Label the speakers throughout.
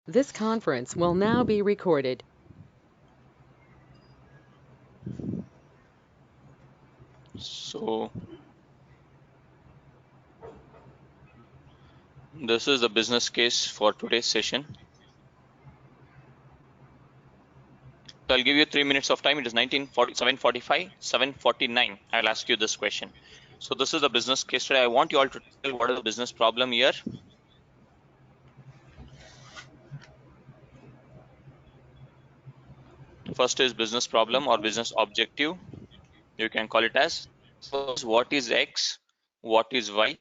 Speaker 1: This conference will now be recorded.
Speaker 2: So this is the business case for today's session. So I'll give you 3 minutes of time. It is 7:45, 7:49. I'll ask you this question. So this is the business case today. I want you all to tell what is the business problem here. First is business problem or business objective. You can call it as. First, what is X, what is Y,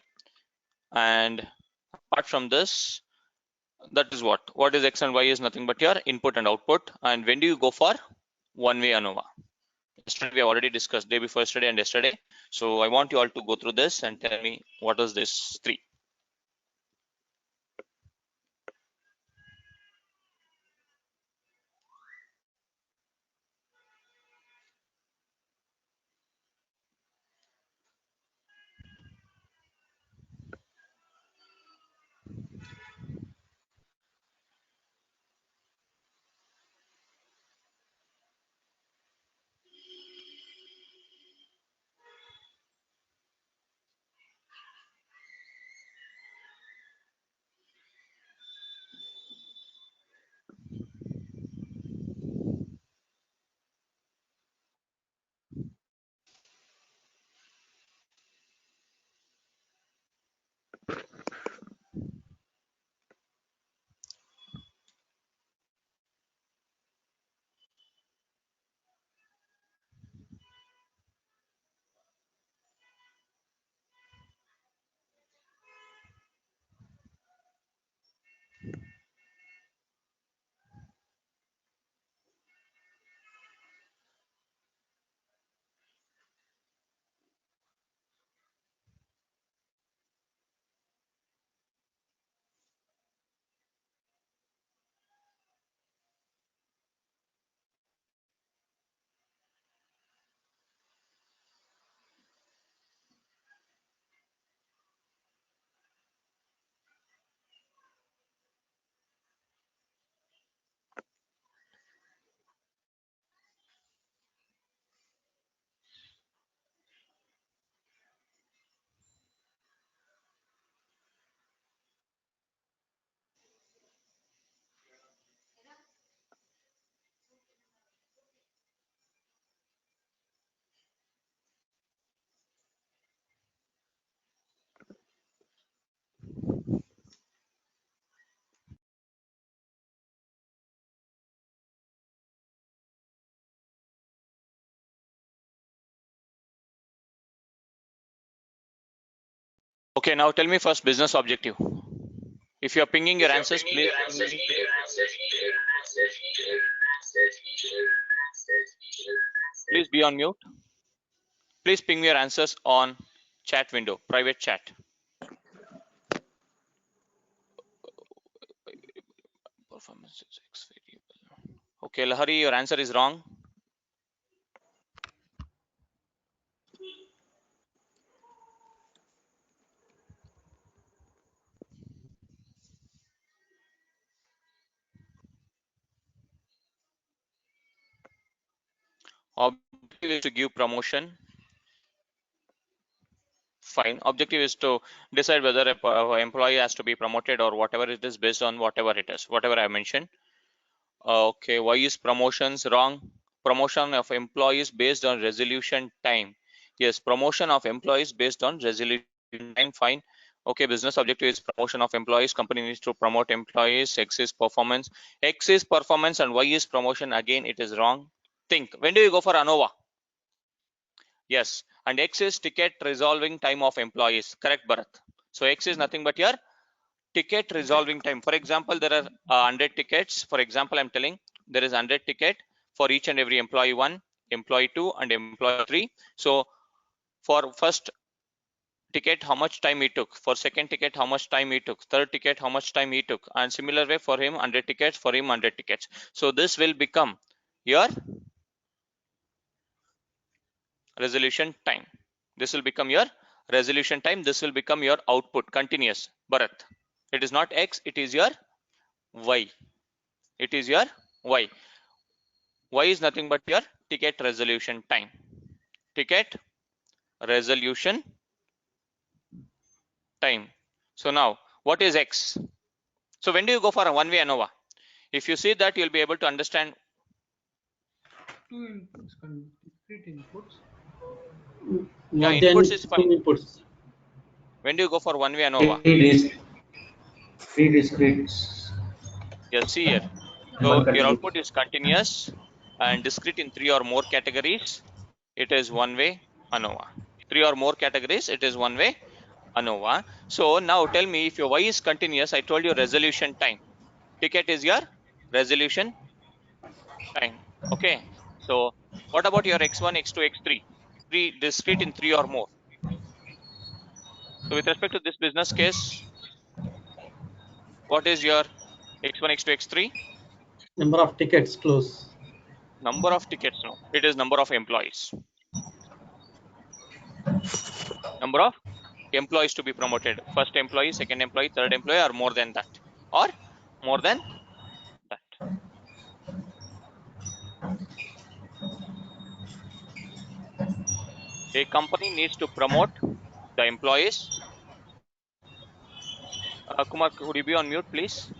Speaker 2: and apart from this, that is what is X and Y is nothing but your input and output. And when do you go for one-way ANOVA? Yesterday we have already discussed, day before yesterday and yesterday. So I want you all to go through this and tell me what is this three. Okay, now tell me first business objective. If you are pinging your answers, please be on mute. Please ping me your answers on chat window, private chat. Performance is X variable. Okay, Lahari, your answer is wrong. Objective is to give promotion. Fine. Objective is to decide whether a employee has to be promoted or whatever it is based on whatever it is, whatever I mentioned. Okay, why is promotions wrong? Promotion of employees based on resolution time. Yes, promotion of employees based on resolution time. Fine. Okay, business objective is promotion of employees. Company needs to promote employees. X is performance. X is performance and Y is promotion. Again, it is wrong. Think. When do you go for ANOVA? Yes, and X is ticket resolving time of employees. Correct, Bharat. So X is nothing but your ticket resolving time. For example, there are 100 tickets. For example, I'm telling there is 100 ticket for each and every employee 1, employee 2, and employee 3. So for first ticket, how much time he took? For second ticket, how much time he took? Third ticket, how much time he took? And similar way for him, 100 tickets. For him, 100 tickets. So this will become your resolution time. This will become your resolution time. This will become your output, continuous, Bharat. It is not X, it is your Y. It is your Y. Y is nothing but your ticket resolution time. Ticket resolution time. So now, what is X? So when do you go for a one-way ANOVA? If you see that, you'll be able to understand.
Speaker 3: Two inputs, discrete inputs.
Speaker 2: Yeah,
Speaker 4: More
Speaker 2: inputs
Speaker 4: than
Speaker 2: is
Speaker 4: two
Speaker 2: fine.
Speaker 4: inputs.
Speaker 2: When do you go for one-way ANOVA?
Speaker 4: Three discretes.
Speaker 2: Yes, see here.
Speaker 4: One
Speaker 2: So your
Speaker 4: continuous.
Speaker 2: output is continuous and discrete in 3 or more categories. It is one-way ANOVA. 3 or more categories, it is one-way ANOVA. So now tell me, if your Y is continuous, I told you resolution time. Ticket is your resolution time. Okay. So what about your X1, X2, X3? Three discrete in 3 or more. So with respect to this business case, what is your X1, X2, X3?
Speaker 4: Number of tickets close.
Speaker 2: Number of tickets, no. It is number of employees. Number of employees to be promoted. First employee, second employee, third employee, or more than that. Or more than that. A company needs to promote the employees. Kumar, could you be on mute, please?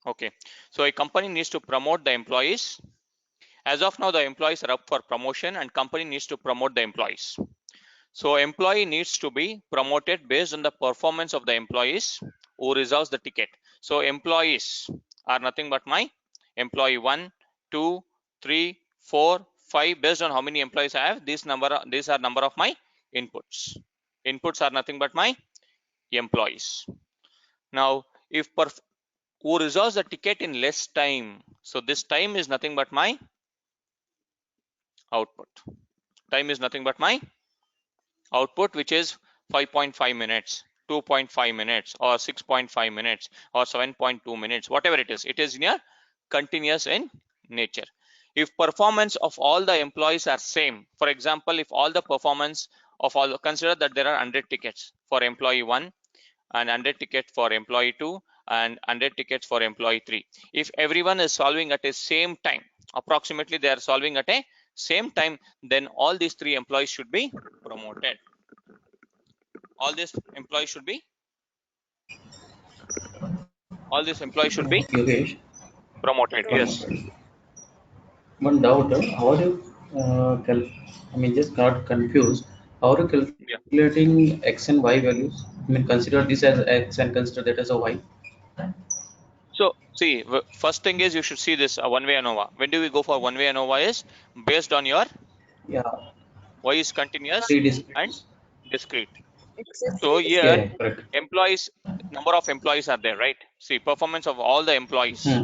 Speaker 2: Okay. So a company needs to promote the employees. As of now, the employees are up for promotion and company needs to promote the employees. So employee needs to be promoted based on the performance of the employees who resolves the ticket. So employees are nothing but my employee 1, 2, 3, 4, 5. Based on how many employees I have, these are number of my inputs. Inputs are nothing but my employees. Now, if who resolves the ticket in less time, so this time is nothing but my output. Time is nothing but my output, which is 5.5 minutes, 2.5 minutes, or 6.5 minutes, or 7.2 minutes, whatever it is near continuous in nature. If performance of all the employees are same, for example, if all the performance of all, consider that there are 100 tickets for employee 1 and 100 tickets for employee 2 and 100 tickets for employee 3. If everyone is solving at the same time, approximately they are solving at a same time, then all these 3 employees should be promoted. All these employees should be
Speaker 4: Yogesh,
Speaker 2: promoted. Yes.
Speaker 4: one doubt. How are you, just got confused. How are you
Speaker 2: Yeah.
Speaker 4: calculating X and Y values? Consider this as X and consider that as a Y.
Speaker 2: So see, first thing is you should see this one-way ANOVA. When do we go for one-way ANOVA is based on your
Speaker 4: Yeah,
Speaker 2: Y is continuous
Speaker 4: three
Speaker 2: and
Speaker 4: discretes.
Speaker 2: discrete. So
Speaker 1: Excessive
Speaker 4: Yeah,
Speaker 2: here
Speaker 4: yeah, correct.
Speaker 2: employees, number of employees are there, right? See, performance of all the employees,
Speaker 4: Hmm.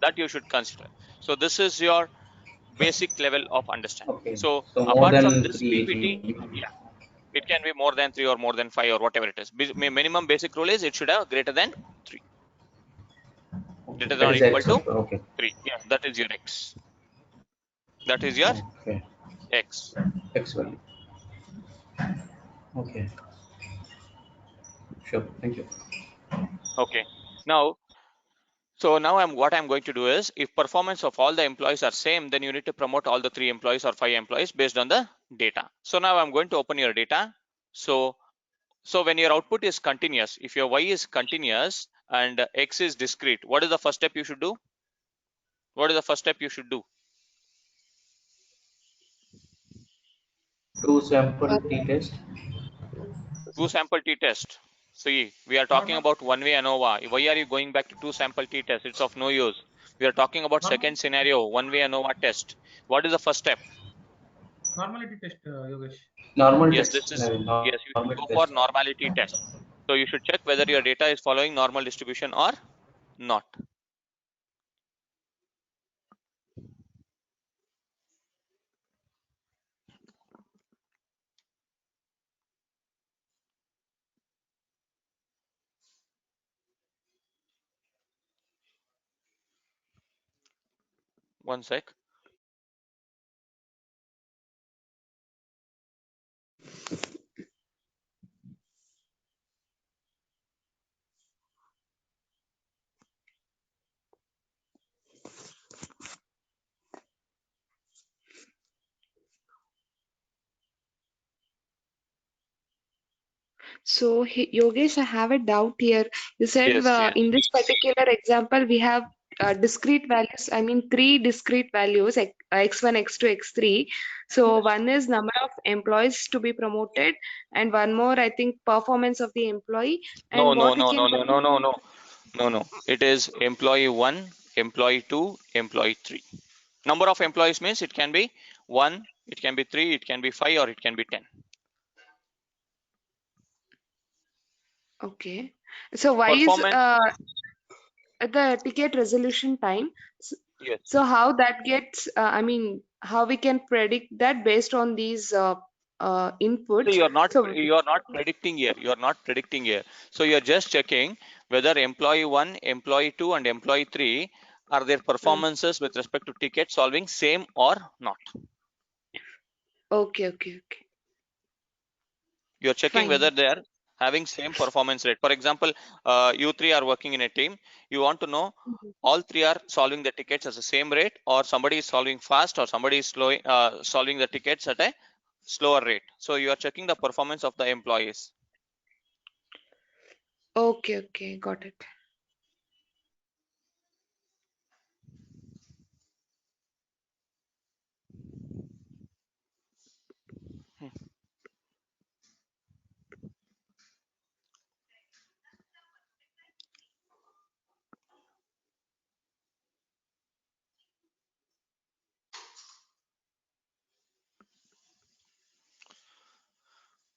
Speaker 2: that you should consider. So this is your basic level of understanding.
Speaker 4: Okay.
Speaker 2: So
Speaker 4: So more
Speaker 2: apart from
Speaker 4: than
Speaker 2: this
Speaker 4: three, it
Speaker 2: PPT,
Speaker 4: will be.
Speaker 2: yeah, it can be more than 3 or more than 5 or whatever it is. Minimum basic rule is it should have greater than 3,
Speaker 4: Okay,
Speaker 2: greater than
Speaker 4: that
Speaker 2: or
Speaker 4: is
Speaker 2: equal
Speaker 4: X
Speaker 2: to
Speaker 4: of okay.
Speaker 2: 3. Yeah, that is your X. That is your
Speaker 4: Okay.
Speaker 2: X.
Speaker 4: X value. Okay. Sure. Thank you.
Speaker 2: Okay. Now, so now what I'm going to do is, if performance of all the employees are same, then you need to promote all the 3 employees or 5 employees based on the data. So now I'm going to open your data. So when your output is continuous, if your Y is continuous and X is discrete, what is the first step you should do? What is the first step you should do?
Speaker 4: Two sample t-test.
Speaker 2: Two sample t-test. See, we are talking
Speaker 3: Normal,
Speaker 2: about one-way ANOVA. Why are you going back to two sample t-test? It's of no use. We are talking about
Speaker 3: normal,
Speaker 2: second scenario, one-way ANOVA test. What is the first step?
Speaker 3: normality test, Yogesh.
Speaker 4: Normal
Speaker 2: Yes,
Speaker 4: test.
Speaker 2: this is, yes, you should
Speaker 4: Normal
Speaker 2: go for
Speaker 4: test.
Speaker 2: normality test. So you should check whether your data is following normal distribution or not. One sec.
Speaker 5: So, Yogesh, I have a doubt here. You said
Speaker 2: Yes, yes.
Speaker 5: in this particular example, we have discrete values, I mean, three discrete values, x1, x2, x3. So, one is number of employees to be promoted, and one more, I think, performance of the employee,
Speaker 2: No,
Speaker 5: and
Speaker 2: no,
Speaker 5: what we
Speaker 2: no,
Speaker 5: can
Speaker 2: no, no, no, no, no, no, no. It is employee 1, employee 2, employee 3. Number of employees means it can be 1, it can be 3, it can be 5, or it can be 10.
Speaker 5: Okay. So, why is
Speaker 2: Performance,
Speaker 5: the ticket resolution time? S-
Speaker 2: yes.
Speaker 5: So, how that gets, I mean, how we can predict that based on these
Speaker 2: So
Speaker 5: inputs? So,
Speaker 2: you're not predicting here. You're not predicting here. So you're just checking whether employee 1, employee 2, and employee 3 are their
Speaker 5: mm,
Speaker 2: performances with respect to ticket solving same or not.
Speaker 5: okay, okay, okay.
Speaker 2: You're checking whether
Speaker 5: Fine.
Speaker 2: they are having same performance rate. For example, you three are working in a team. You want to know
Speaker 5: Mhm.
Speaker 2: all three are solving the tickets at the same rate, or somebody is solving fast, or somebody is solving the tickets at a slower rate. So you are checking the performance of the employees.
Speaker 5: Okay, okay, got it.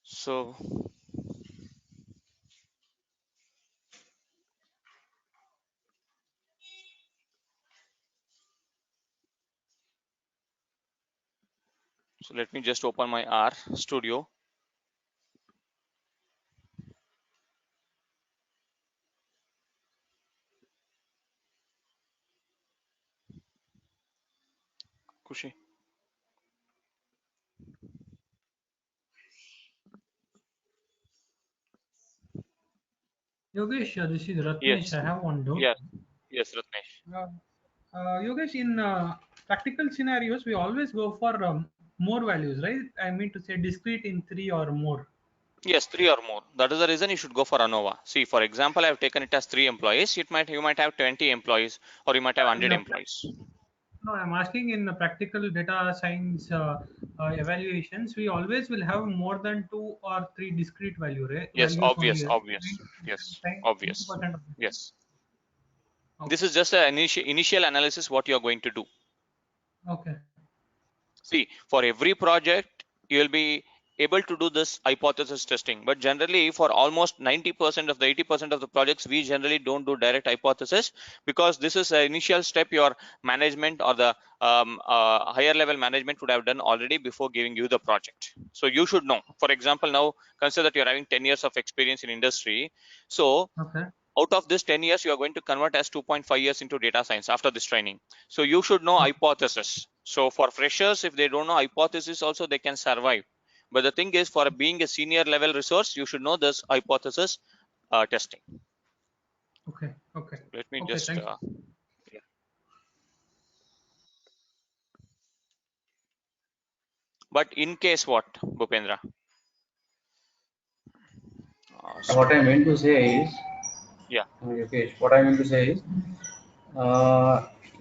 Speaker 2: So So let me just open my R Studio. Kushi.
Speaker 3: Yogesh, this is Ratnesh.
Speaker 2: Yes,
Speaker 3: I have one doubt.
Speaker 2: yes, yes, Ratnesh.
Speaker 3: Uh, Yogesh, in practical scenarios, we always go for more values, right? I mean to say discrete in three or more.
Speaker 2: Yes, three or more. That is the reason you should go for ANOVA. See, for example, I have taken it as 3 employees. You might have 20 employees, or you might have
Speaker 3: In
Speaker 2: 100
Speaker 3: the
Speaker 2: employees.
Speaker 3: No, I'm asking in the practical data science evaluations, we always will have more than two or three discrete
Speaker 2: Yes,
Speaker 3: values
Speaker 2: obvious,
Speaker 3: only.
Speaker 2: obvious. Yes, obvious.
Speaker 3: 90% of the time.
Speaker 2: Yes.
Speaker 3: Okay.
Speaker 2: This is just an initial analysis what you are going to do.
Speaker 3: Okay.
Speaker 2: See, for every project, you will be able to do this hypothesis testing. But generally, for almost 90% of the 80% of the projects, we generally don't do direct hypothesis, because this is an initial step your management or the higher level management would have done already before giving you the project. So you should know. For example, now consider that you're having 10 years of experience in industry. So
Speaker 3: Okay.
Speaker 2: out of this 10 years, you are going to convert as 2.5 years into data science after this training. So you should know
Speaker 3: Okay.
Speaker 2: hypothesis. So for freshers, if they don't know hypothesis also, they can survive. But the thing is, for being a senior level resource, you should know this hypothesis testing.
Speaker 3: Okay. Okay.
Speaker 2: Let me
Speaker 3: Okay.
Speaker 2: just
Speaker 3: Thank you.
Speaker 2: yeah. But in case what, Bhupendra?
Speaker 4: And what I
Speaker 2: Studio.
Speaker 4: meant to say is,
Speaker 2: Yeah.
Speaker 4: Yogesh, what I meant to say is,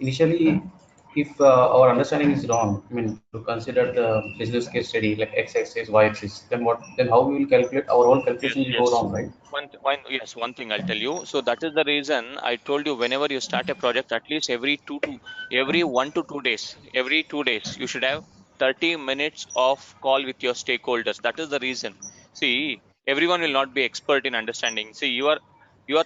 Speaker 4: initially, if our understanding is wrong, I mean, to consider the business case study like x-axis, y-axis, then what? Then how we will calculate? Our whole
Speaker 2: Yes,
Speaker 4: calculation will go
Speaker 2: yes.
Speaker 4: wrong, right?
Speaker 2: One thing I'll tell you. So that is the reason I told you, whenever you start a project, at least every 1 to 2 days, every 2 days, you should have 30 minutes of call with your stakeholders. That is the reason. See, everyone will not be expert in understanding. See, your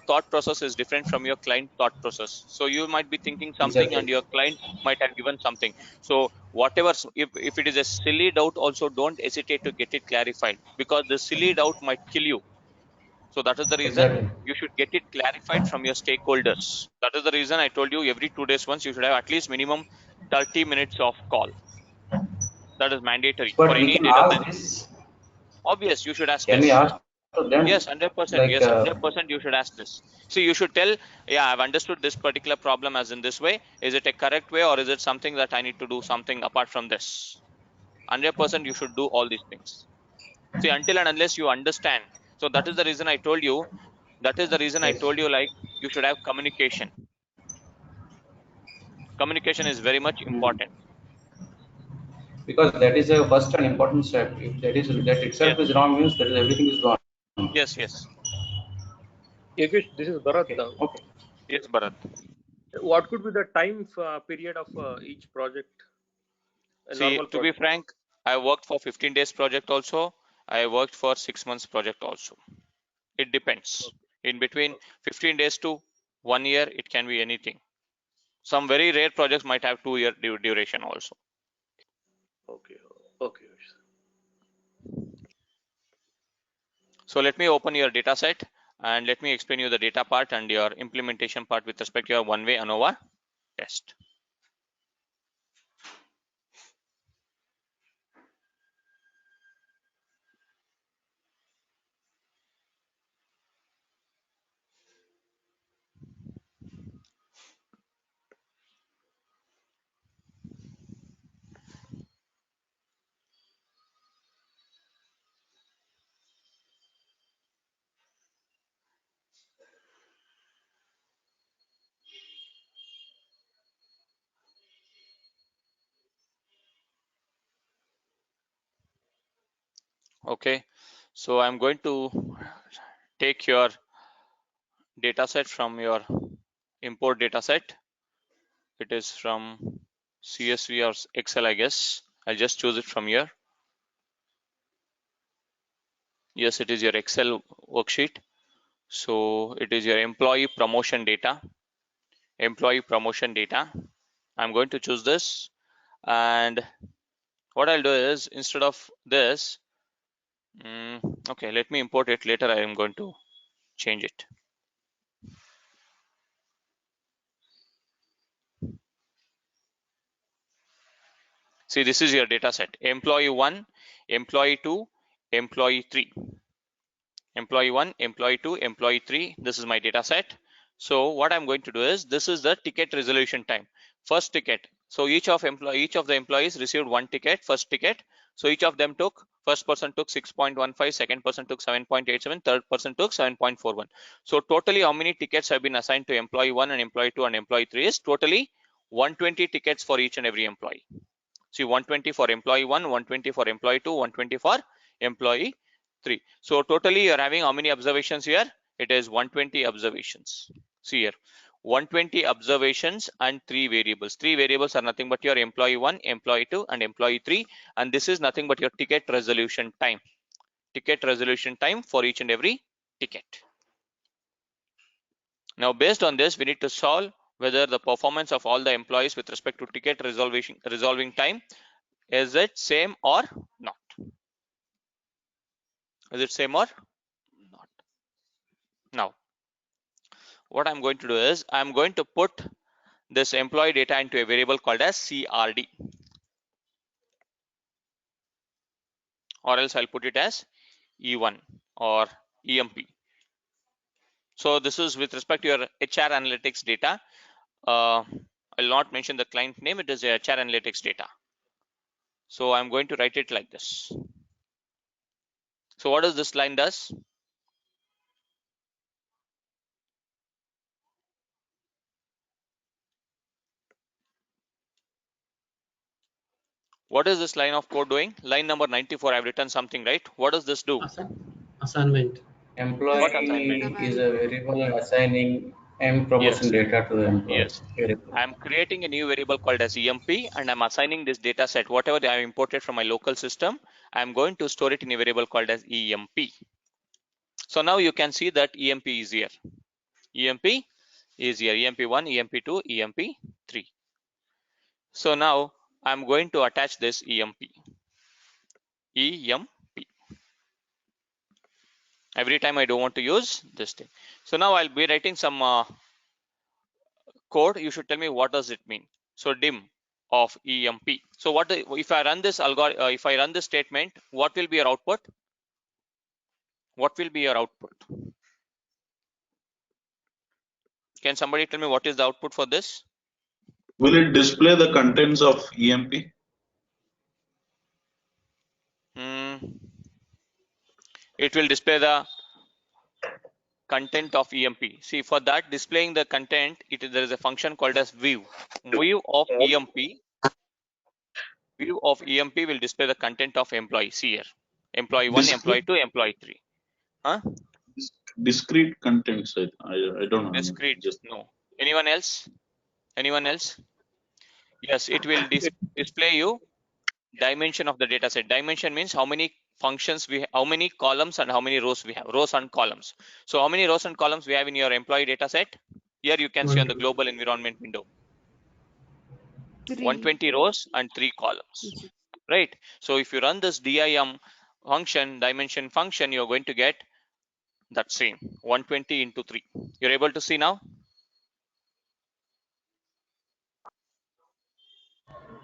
Speaker 2: thought process is different from your client thought process. So you might be thinking something and
Speaker 4: Exactly.
Speaker 2: your client might have given something. So whatever, if it is a silly doubt also, don't hesitate to get it clarified, because the silly doubt might kill you. So that is the reason
Speaker 4: Exactly.
Speaker 2: you should get it clarified from your stakeholders. That is the reason I told you every 2 days once you should have at least minimum 30 minutes of call. That is mandatory for
Speaker 4: But we
Speaker 2: any
Speaker 4: can
Speaker 2: data
Speaker 4: ask
Speaker 2: science.
Speaker 4: this.
Speaker 2: Obvious, you should ask
Speaker 4: Can we
Speaker 2: this.
Speaker 4: ask to them?
Speaker 2: Yes, 100%.
Speaker 4: Like,
Speaker 2: Yes, 100% you should ask this. See, you should tell, yeah, I've understood this particular problem as in this way. Is it a correct way, or is it something that I need to do something apart from this? 100% you should do all these things. See, until and unless you understand So that is the reason I told you. That is the reason I
Speaker 4: Yes.
Speaker 2: told you, like, you should have communication. Communication is very much important.
Speaker 4: Because that is a first and important step. If that
Speaker 2: Yes,
Speaker 4: itself is wrong, means that is everything is wrong.
Speaker 2: yes, yes,
Speaker 6: Yogesh, this is Bharat.
Speaker 4: Okay. Okay.
Speaker 2: yes, Bharat.
Speaker 6: What could be the time period of each project? A
Speaker 2: See,
Speaker 6: normal
Speaker 2: to be
Speaker 6: project.
Speaker 2: frank, I worked for 15 days project also. I worked for 6 months project also. It depends. In between 15 days to 1 year, it can be anything. Some very rare projects might have 2-year duration also.
Speaker 6: Okay. Okay.
Speaker 2: So let me open your data set and let me explain you the data part and your implementation part with respect to your one-way ANOVA test. Okay, so I'm going to take your data set from your import data set. It is from CSV or Excel, I guess. I'll just choose it from here. Yes, it is your Excel worksheet. So it is your employee promotion data. Employee promotion data. I'm going to choose this, and what I'll do is, instead of this, okay, let me import it later. I am going to change it. See, this is your data set. Employee 1, employee 2, employee 3. Employee 1, employee 2, employee 3. This is my data set. So what I'm going to do is, this is the ticket resolution time. First ticket. So each of the employees received one ticket, first ticket. So each of them took, first person took 6.15, second person took 7.87, third person took 7.41. So totally how many tickets have been assigned to employee 1 and employee 2 and employee 3 is totally 120 tickets for each and every employee. See, 120 for employee 1, 120 for employee 2, 120 for employee 3. So totally you're having how many observations here? It is 120 observations. See here, 120 observations and 3 variables. 3 variables are nothing but your employee 1, employee 2 and employee 3, and this is nothing but your ticket resolution time. Ticket resolution time for each and every ticket. Now based on this, we need to solve whether the performance of all the employees with respect to ticket resolving time, is it same or not? Is it same or not? Now, what I'm going to do is, I'm going to put this employee data into a variable called as CRD, or else I'll put it as E1 or EMP. So this is with respect to your HR analytics data. I'll not mention the client name. It is a HR analytics data. So I'm going to write it like this. So what does this line does? What is this line of code doing? Line number 94, I've written something, right? What does this do?
Speaker 7: Assignment.
Speaker 2: What assignment?
Speaker 4: Employee is a variable assigning promotion
Speaker 2: Yes,
Speaker 4: data to the employee.
Speaker 2: yes.
Speaker 4: Variable.
Speaker 2: I'm creating a new variable called as EMP, and I'm assigning this data set, whatever I imported from my local system, I'm going to store it in a variable called as EMP. So now you can see that EMP is here. EMP is here. EMP1, EMP2, EMP3. So now I'm going to attach this EMP. EMP. Every time I don't want to use this thing. So now I'll be writing some code. You should tell me what does it mean. So dim of EMP. So what if I run this algorithm? If I run this statement, what will be your output? What will be your output? Can somebody tell me what is the output for this?
Speaker 8: Will it display the contents of EMP?
Speaker 2: It will display the content of EMP. See, for that displaying the content, there is a function called as view. View of EMP. View of EMP will display the content of employee. See here, employee 1, employee 2, employee 3. Huh?
Speaker 8: Discrete contents. I don't know.
Speaker 2: Discrete.
Speaker 8: Just
Speaker 2: No. Anyone else? Anyone else? Yes, it will display you dimension of the data set. Dimension means how many functions how many columns and how many rows we have. Rows and columns. So how many rows and columns we have in your employee data set? Here you can see on the global environment window. 120 rows and 3 columns, right? So if you run this dim function, dimension function, you're going to get that same 120 into 3. You're able to see now?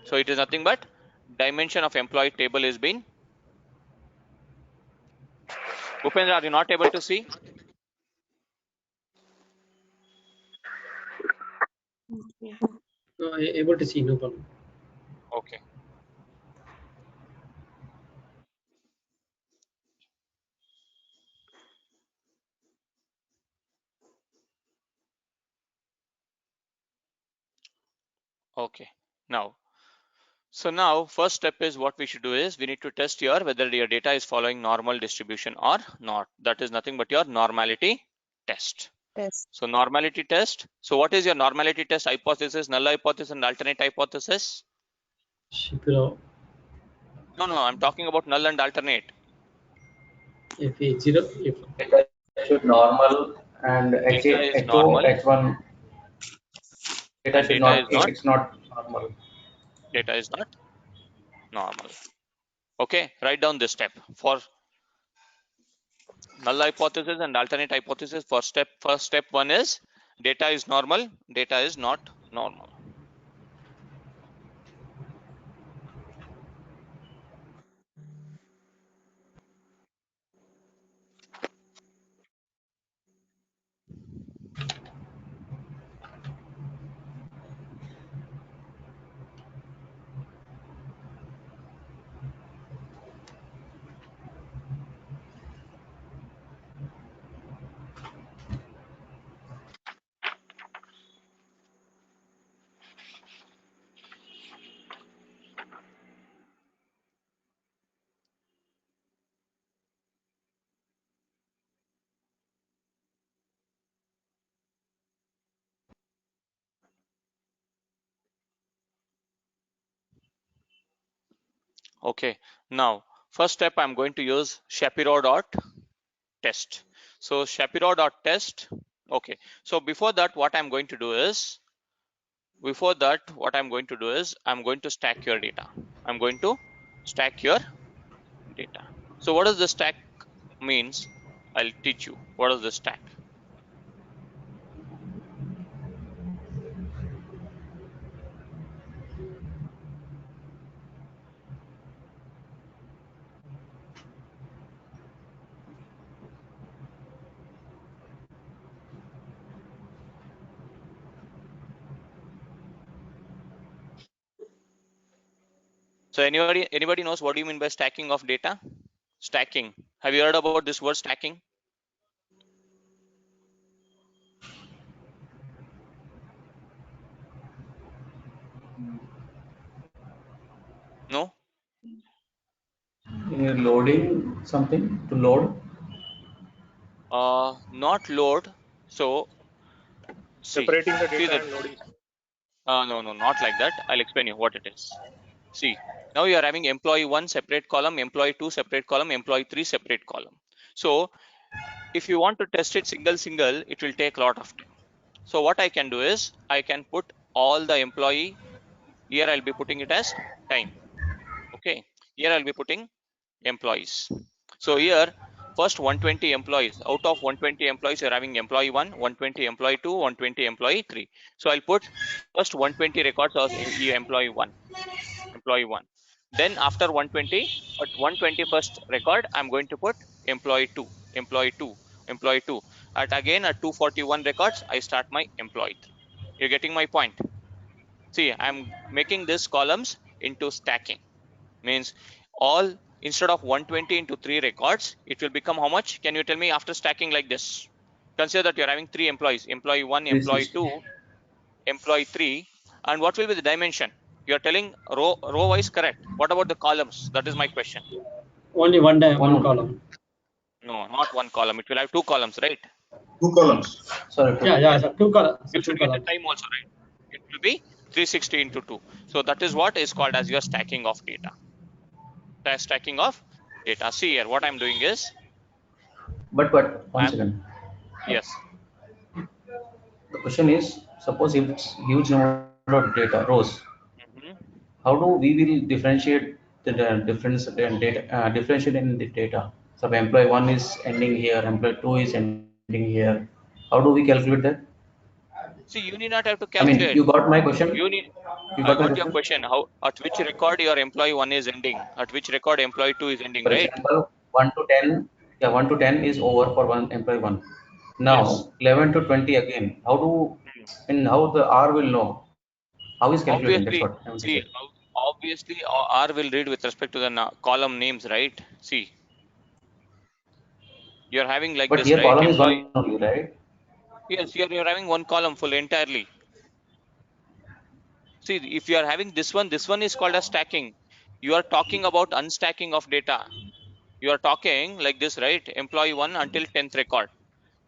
Speaker 2: So it is nothing but dimension of employee table is been. Upendra, are you not able to see?
Speaker 7: No, able to see, no problem.
Speaker 2: Okay. Okay. Now, so now first step is what we should do is we need to test here whether your data is following normal distribution or not. That is nothing but your normality test. So normality test. So what is your normality test hypothesis, null hypothesis, and alternate hypothesis?
Speaker 7: Shapiro.
Speaker 2: No, I'm talking about null and alternate.
Speaker 7: If H0, if
Speaker 4: Data should normal and
Speaker 2: Data is
Speaker 4: H2,
Speaker 2: normal.
Speaker 4: H1 data
Speaker 2: And
Speaker 4: should
Speaker 2: data
Speaker 4: not,
Speaker 2: is not.
Speaker 4: it's not normal.
Speaker 2: Data is not normal. Okay, write down this step for null hypothesis and alternate hypothesis. For first step 1 is data is normal, data is not normal. Okay, now first step I'm going to use Shapiro.test. So Shapiro.test. Okay, so before that what I'm going to do is I'm going to stack your data. I'm going to stack your data. So what does the stack means? I'll teach you what is the stack. So anybody knows what do you mean by stacking of data? Stacking. Have you heard about this word stacking? No?
Speaker 4: Loading something to load.
Speaker 2: Not load. So
Speaker 6: Separating the
Speaker 2: see
Speaker 6: data
Speaker 2: that.
Speaker 6: and loading.
Speaker 2: No, not like that. I'll explain you what it is. See, now you are having employee 1 separate column, employee 2 separate column, employee 3 separate column. So if you want to test it single, it will take a lot of time. So what I can do is I can put all the employee here. I'll be putting it as time. Okay, here I'll be putting employees. So here first 120 employees. Out of 120 employees, you're having employee 1, 120 employee 2, 120 employee 3. So I'll put first 120 records as employee 1. Then after 120, at 121st record, I'm going to put employee 2. At again at 241 records, I start my employee 3. You're getting my point? See, I'm making these columns into stacking. Means all instead of 120 into 3 records, it will become how much? Can you tell me after stacking like this? Consider that you're having 3 employees, employee 1, employee 2, employee 3, and what will be the dimension? You're telling row wise, correct. What about the columns? That is my question.
Speaker 7: Only one column.
Speaker 2: No, not one column. It will have 2 columns, right?
Speaker 8: 2 columns.
Speaker 4: Sorry.
Speaker 7: Yeah, so 2 columns.
Speaker 2: You should get the time also, right? It will be 360 into 2. So that is what is called as your stacking of data. Stacking of data. See here, what I'm doing is.
Speaker 4: But one second.
Speaker 2: Yes.
Speaker 4: The question is, suppose if it's huge number of data rows, how do we will differentiate the difference in data? Differentiate in the data. So employee 1 is ending here, employee 2 is ending here. How do we calculate that?
Speaker 2: See, you need not have to
Speaker 4: I
Speaker 2: calculate.
Speaker 4: mean, you got my question.
Speaker 2: I got your question. How, at which record your employee 1 is ending? At which record employee 2 is ending,
Speaker 4: For
Speaker 2: right?
Speaker 4: example, 1 to 10. Yeah, 1 to 10 is over for one employee 1. Now
Speaker 2: Yes.
Speaker 4: 11 to 20 again. How do and how the R will know? How is calculating? That's what I want to say.
Speaker 2: Obviously, R will read with respect to the column names, right? See, you're having like
Speaker 4: But
Speaker 2: this,
Speaker 4: here
Speaker 2: right?
Speaker 4: column
Speaker 2: Employee.
Speaker 4: is one only, right?
Speaker 2: Yes, you're having one column full entirely. See, if you are having this one is called as stacking. You are talking about unstacking of data. You are talking like this, right? Employee 1 until 10th record.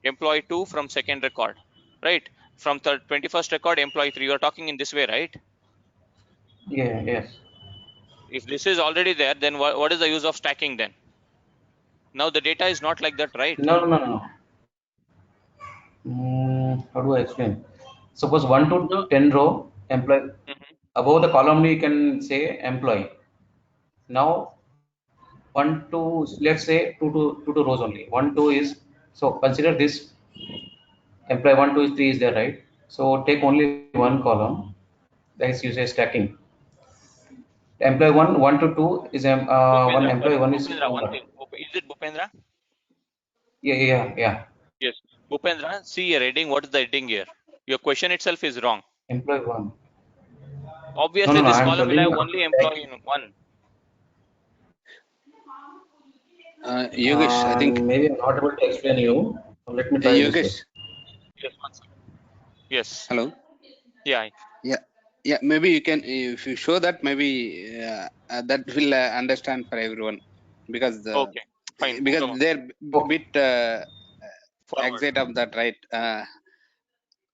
Speaker 2: Employee 2 from 2nd record, right? From 21st record, employee 3. You are talking in this way, right?
Speaker 4: Yeah, yes.
Speaker 2: If this is already there, then what is the use of stacking then? Now the data is not like that, right?
Speaker 4: No. How do I explain? Suppose 1 to 10 row employee. Above the column you can say employee. Now 1 to, let's say 2 to rows only. 1 2 is, so consider this employee 1 2 is 3 is there, right? So take only one column. That is, you say stacking. Employee 1 to 2 is one employee 1 is
Speaker 2: Bhupendra, one
Speaker 4: over.
Speaker 2: thing. Is it Bhupendra?
Speaker 4: Yeah.
Speaker 2: Yes. Bhupendra, see your heading. What is the heading here? Your question itself is wrong.
Speaker 4: Employee 1.
Speaker 2: Obviously,
Speaker 4: No,
Speaker 2: this
Speaker 4: I'm
Speaker 2: column will
Speaker 4: telling
Speaker 2: have only employee 1.
Speaker 9: Yogesh, I think.
Speaker 4: Maybe I'm not able to explain you. Let me try this way.
Speaker 9: Yogesh.
Speaker 2: Yes, one second. Yes.
Speaker 9: Hello.
Speaker 2: Yeah.
Speaker 9: Yeah. Maybe you can, if you show that, maybe that will understand for everyone, because
Speaker 2: Okay, fine.
Speaker 9: because
Speaker 2: So,
Speaker 9: they're bit excited of that, right?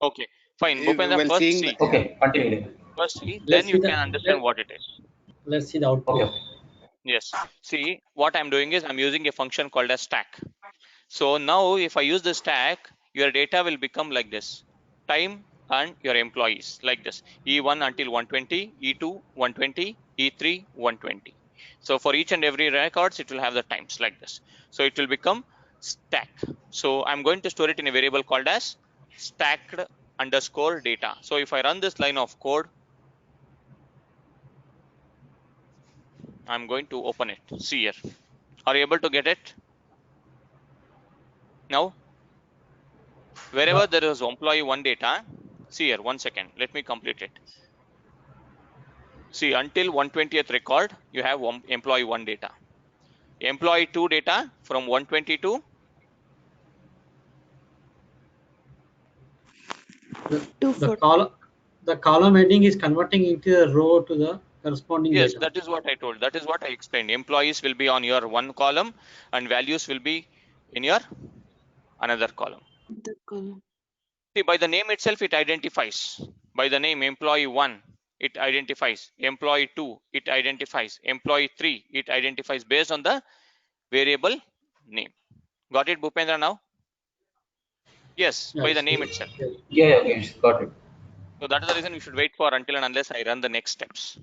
Speaker 2: Okay, fine. Bhupendra,
Speaker 9: Well,
Speaker 2: first
Speaker 9: seeing
Speaker 2: see.
Speaker 4: Okay, continue.
Speaker 2: First see,
Speaker 7: Let's
Speaker 2: then you
Speaker 7: see
Speaker 2: can understand what it is.
Speaker 7: Let's see the output.
Speaker 4: Okay.
Speaker 2: Yes. See, what I'm doing is I'm using a function called as stack. So now if I use the stack, your data will become like this. Time and your employees like this. E1 until 120, E2 120, E3 120. So for each and every records, it will have the times like this. So it will become stack. So I'm going to store it in a variable called as stacked underscore data. So if I run this line of code, I'm going to open it. See here. Are you able to get it? Now, wherever there is employee 1 data, see here, 1 second, let me complete it. See, until 120th record, you have employee 1 data. Employee 2 data from 122.
Speaker 7: The column heading is converting into the row to the corresponding
Speaker 2: Yes,
Speaker 7: data.
Speaker 2: that is what I told. That is what I explained. Employees will be on your one column and values will be in your another column. See, by the name itself, it identifies. By the name employee 1, it identifies. Employee 2, it identifies. Employee 3, it identifies based on the variable name. Got it, Bhupendra, now? Yes, by the name itself.
Speaker 4: Yeah, okay, got it.
Speaker 2: So that is the reason you should wait for until and unless I run the next steps.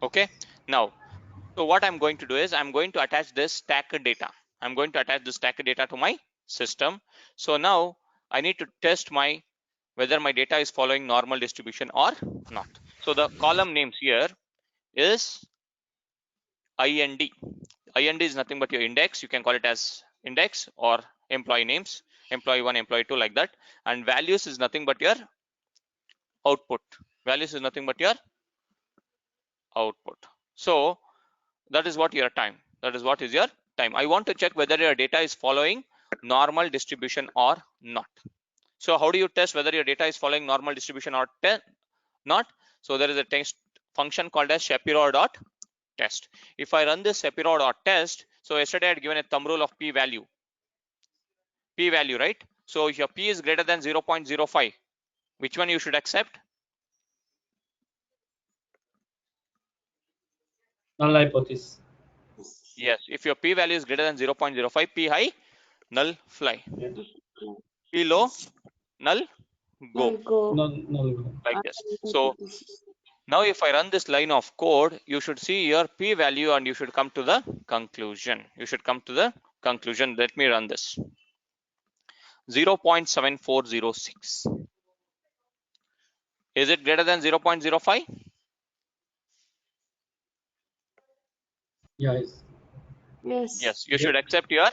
Speaker 2: Okay, now, so what I'm going to do is I'm going to attach this stacked data. I'm going to attach the stacked data to my system. So now I need to test whether my data is following normal distribution or not. So the column names here is IND. IND is nothing but your index. You can call it as index or employee names, employee 1, employee 2, like that. And values is nothing but your output. Values is nothing but your output. So that is what your time. That is what is your time. I want to check whether your data is following normal distribution or not. So how do you test whether your data is following normal distribution or not? So there is a test function called as Shapiro.test. If I run this Shapiro.test, so yesterday I had given a thumb rule of p-value, right? So if your p is greater than 0.05, which one you should accept?
Speaker 7: Null hypothesis.
Speaker 2: Yes, if your p-value is greater than 0.05, p high, null fly.
Speaker 7: Yeah.
Speaker 2: P low, null go,
Speaker 7: No.
Speaker 2: like this. So now if I run this line of code, you should see your p-value and you should come to the conclusion. Let me run this. 0.7406. Is it greater than 0.05?
Speaker 5: Yes.
Speaker 2: Yes, you should accept your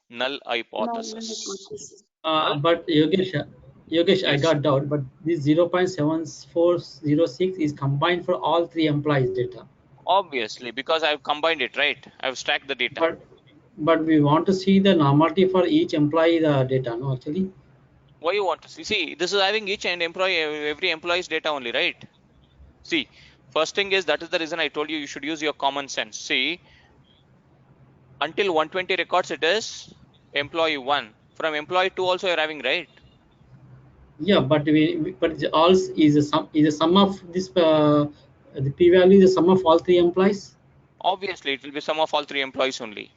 Speaker 2: null hypothesis.
Speaker 5: hypothesis.
Speaker 7: But Yogesh, I
Speaker 2: Yes.
Speaker 7: got doubt. But this 0.7406 is combined for all three employees' data.
Speaker 2: Obviously, because I've combined it, right? I've stacked the data.
Speaker 7: But we want to see the normality for each employee the data, no, actually.
Speaker 2: Why you want to see? See, this is having each and every employee's data only, right? See, first thing is, that is the reason I told you you should use your common sense. See, until 120 records it is employee 1. From employee 2 also you're having, right?
Speaker 7: Yeah, but it's all is a sum of this the p-value is the sum of all three employees.
Speaker 2: Obviously, it will be sum of all three employees only.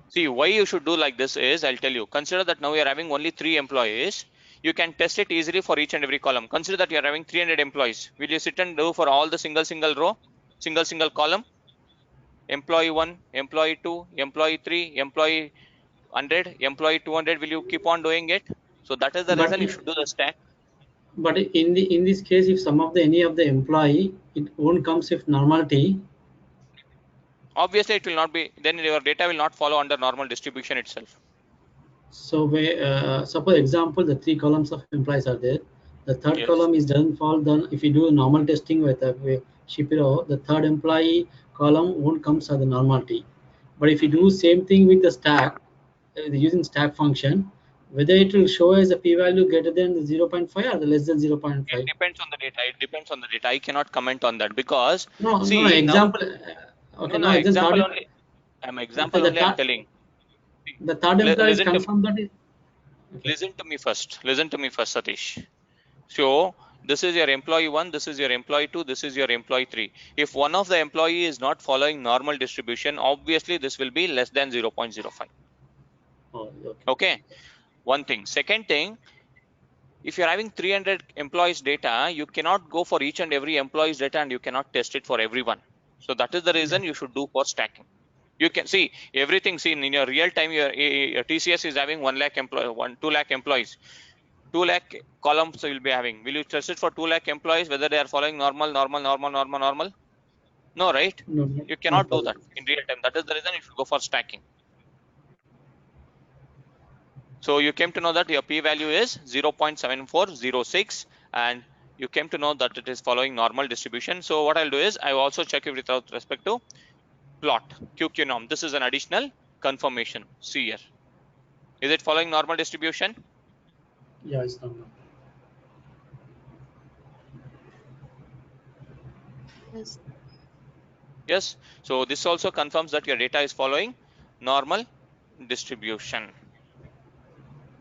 Speaker 2: See, why you should do like this is, I'll tell you. Consider that now you're having only 3 employees. You can test it easily for each and every column. Consider that you're having 300 employees. Will you sit and do for all the single row, single column? Employee 1, employee 2, employee 3, employee 100, employee 200. Will you keep on doing it? So that is the reason you should do the stack.
Speaker 7: But in this case, if some of any of the employee, it won't comes with normality.
Speaker 2: Obviously, it will not be. Then your data will not follow under normal distribution itself.
Speaker 7: So suppose example, the 3 columns of employees are there. The third column is doesn't fall down. If you do normal testing with Shapiro, the third employee column won't comes as the normality. But if you do same thing with the stack, using stack function, whether it will show as a p-value greater than the 0.5 or the less than 0.5.
Speaker 2: It depends on the data. I cannot comment on that because
Speaker 7: No,
Speaker 2: see,
Speaker 7: no example.
Speaker 2: Now,
Speaker 7: Okay,
Speaker 2: no, example only.
Speaker 7: I'm
Speaker 2: telling.
Speaker 7: The third employee is
Speaker 2: Listen to me.
Speaker 7: confirmed that is. Okay.
Speaker 2: Listen to me first, Satish. So this is your employee 1, this is your employee 2, this is your employee 3. If one of the employee is not following normal distribution, obviously this will be less than 0.05.
Speaker 7: Oh,
Speaker 2: Okay. One thing. Second thing, if you're having 300 employees data, you cannot go for each and every employee's data and you cannot test it for everyone. So that is the reason you should do for stacking. You can see everything seen in your real time. Your TCS is having 2 lakh employees. 2 lakh columns will be having. Will you test it for 2 lakh employees whether they are following normal? No, right?
Speaker 7: No,
Speaker 2: You cannot do that in real time. That is the reason you should go for stacking. So you came to know that your p-value is 0.7406 and you came to know that it is following normal distribution. So what I'll do is I will also check it with respect to plot QQ norm. This is an additional confirmation. See here. Is it following normal distribution?
Speaker 7: Yeah, it's normal.
Speaker 2: Yes. So this also confirms that your data is following normal distribution.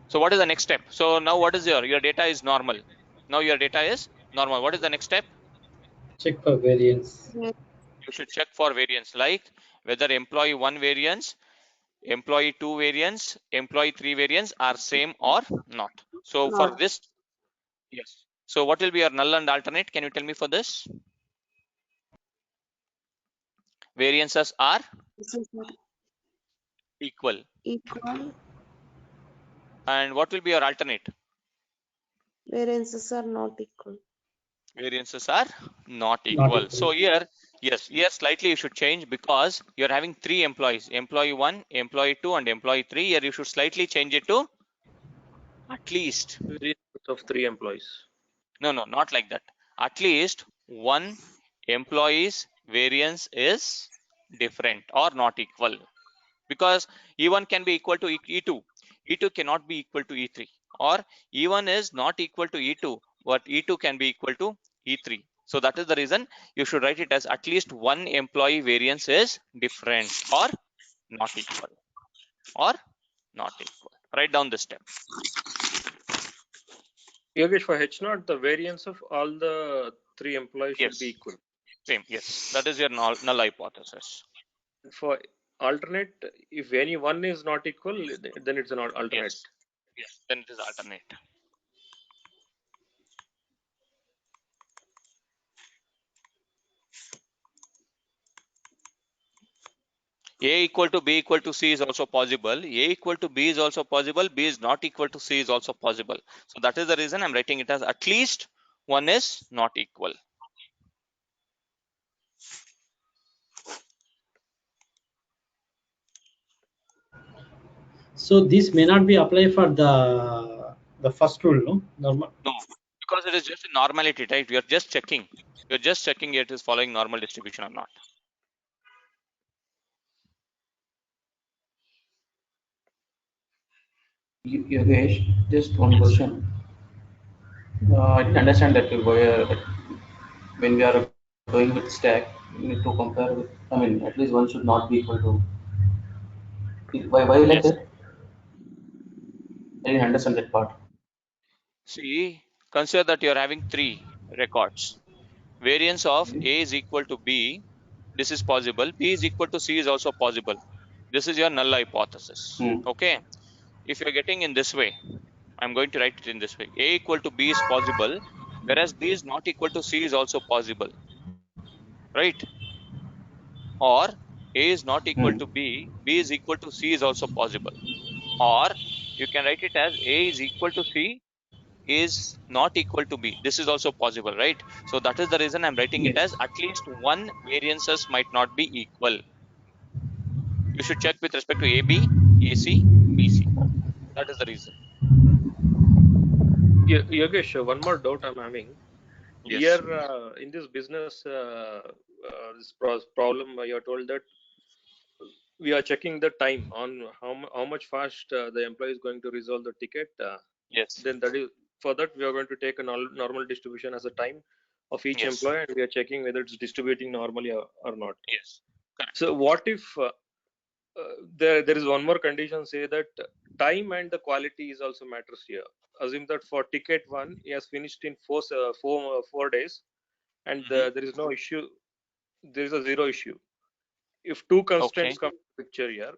Speaker 2: So what is the next step? So now what is your data is normal. Now your data is normal. What is the next step?
Speaker 7: Check for variance.
Speaker 2: You should check for variance, like whether employee 1 variance, employee 2 variance, employee 3 variance are same or not. So for this, yes. So what will be your null and alternate? Can you tell me for this? Variances are equal. And what will be your alternate?
Speaker 5: Variances are not equal.
Speaker 2: Variances are not equal. So here, yes, here slightly you should change because you're having 3 employees, employee 1, employee 2 and employee 3. Here you should slightly change it to at least
Speaker 6: Variance of 3 employees.
Speaker 2: No, not like that. At least 1 employee's variance is different or not equal, because E1 can be equal to E2. E2 cannot be equal to E3, or E1 is not equal to E2, but E2 can be equal to E3. So that is the reason you should write it as at least one employee variance is different or not equal, or not equal. Write down this step.
Speaker 6: Yogesh, for H0, the variance of all the three employees should
Speaker 2: Yes,
Speaker 6: be equal.
Speaker 2: same. Yes, that is your null hypothesis.
Speaker 6: For alternate, if any one is not equal, then it's an alternate.
Speaker 2: Yes, yes, then it is alternate. A equal to B equal to C is also possible. A equal to B is also possible. B is not equal to C is also possible. So that is the reason I'm writing it as at least one is not equal.
Speaker 7: So this may not be applied for the first rule, no? Normal.
Speaker 2: No, because it is just a normality, right? We are just checking. You're just checking it is following normal distribution or not.
Speaker 4: Yogesh, just one question. I didn't understand that when we are going with stack, we need to compare with, I mean, at least one should not be equal to. Why like
Speaker 2: Yes.
Speaker 4: that? I didn't understand that part.
Speaker 2: See, consider that you're having three records. Variance of A is equal to B. This is possible. B is equal to C is also possible. This is your null hypothesis. Okay. If you're getting in this way, I'm going to write it in this way. A equal to B is possible, whereas B is not equal to C is also possible. Right? Or A is not equal to B, B is equal to C is also possible. Or you can write it as A is equal to C is not equal to B. This is also possible, right? So that is the reason I'm writing it as at least one variances might not be equal. You should check with respect to AB, AC, BC. That is the reason.
Speaker 6: Yogesh, one more doubt I'm having.
Speaker 2: Yes.
Speaker 6: Here in this business, this problem, you are told that we are checking the time on how much fast the employee is going to resolve the ticket.
Speaker 2: Yes.
Speaker 6: Then that is, for that we are going to take a normal distribution as a time of each
Speaker 2: Yes.
Speaker 6: employee, and we are checking whether it's distributing normally or not.
Speaker 2: Yes. Correct.
Speaker 6: So what if there is one more condition, say that time and the quality is also matters here. Assume that for ticket 1 he has finished in 4 days, and there is no issue, there is a zero issue. If two constraints come to the picture here,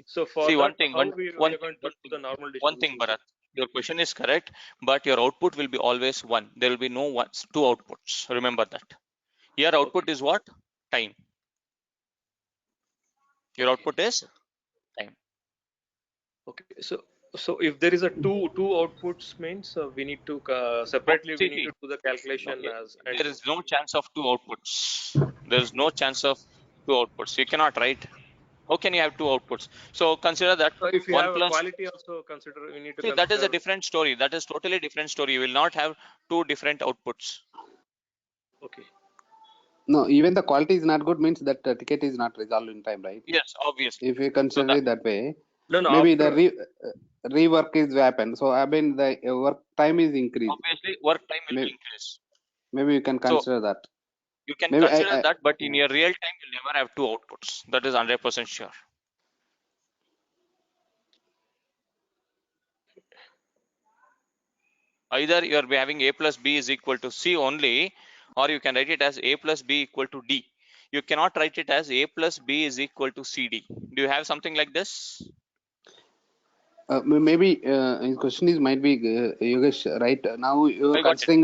Speaker 6: so for that,
Speaker 2: one thing,
Speaker 6: how we are going to do the normal distribution?
Speaker 2: One thing, Bharat, your question is correct, but your output will be always one. There will be no two outputs. Remember that. Here output is what? Time. Your output is time.
Speaker 6: Okay, so if there is a two outputs, means we need to separately we need to do the calculation as.
Speaker 2: There is no chance of two outputs. There is no chance of two outputs. You cannot write. How can you have two outputs? So consider that
Speaker 6: if you
Speaker 2: 1
Speaker 6: have
Speaker 2: plus.
Speaker 6: a quality also consider, we need to.
Speaker 2: See, that is a different story. That is totally different story. You will not have two different outputs.
Speaker 6: Okay.
Speaker 9: No, even the quality is not good means that the ticket is not resolved in time, right?
Speaker 2: Yes, obviously.
Speaker 9: If you consider it that way,
Speaker 6: no,
Speaker 9: maybe the rework is happen. So I mean the work time is increased.
Speaker 2: Obviously, work time will increase.
Speaker 9: Maybe you can consider that.
Speaker 2: You can
Speaker 9: maybe
Speaker 2: consider that, but in your real time, you'll never have two outputs. That is 100% sure. Either you are having A plus B is equal to C only, or you can write it as A plus B equal to D. You cannot write it as A plus B is equal to CD. Do you have something like this?
Speaker 9: Maybe his question is might be Yogesh, right? Now you are considering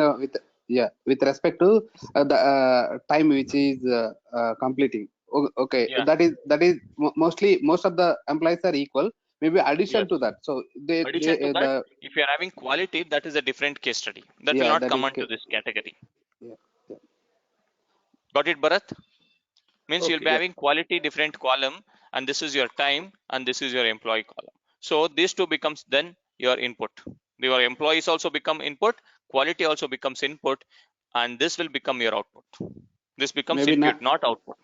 Speaker 9: with respect to the time which is completing. Okay, that is mostly most of the employees are equal. Maybe addition to that. So
Speaker 2: if you are having quality, that is a different case study. That will not come under this category. Got it, Bharat? Means you'll be having quality different column, and this is your time, and this is your employee column. So these two becomes then your input. Your employees also become input, quality also becomes input, and this will become your output. This becomes input, not output.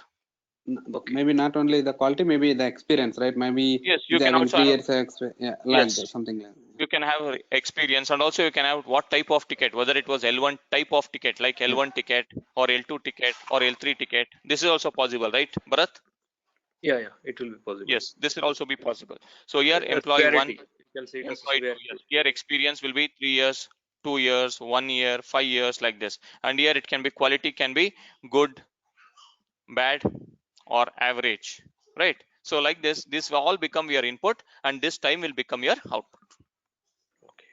Speaker 2: Okay.
Speaker 9: Maybe not only the quality, maybe the experience, right? Maybe
Speaker 2: Yes, you
Speaker 9: he's
Speaker 2: can
Speaker 9: having
Speaker 2: also
Speaker 9: 3
Speaker 2: have,
Speaker 9: years experience, yeah, like
Speaker 2: yes,
Speaker 9: something like that.
Speaker 2: you can have experience, and also you can have what type of ticket, whether it was L1 type of ticket, like L1 ticket or L2 ticket or L3 ticket. This is also possible, right, Bharat?
Speaker 6: Yeah, it will be possible.
Speaker 2: Yes, this will also be possible. So here employee
Speaker 6: Severity.
Speaker 2: 1,
Speaker 6: You can say it as
Speaker 2: employee 2
Speaker 6: severity.
Speaker 2: years. Here experience will be 3 years, 2 years, 1 year, 5 years, like this. And here it can be quality, can be good, bad, or average, right? So like this will all become your input, and this time will become your output.
Speaker 6: Okay.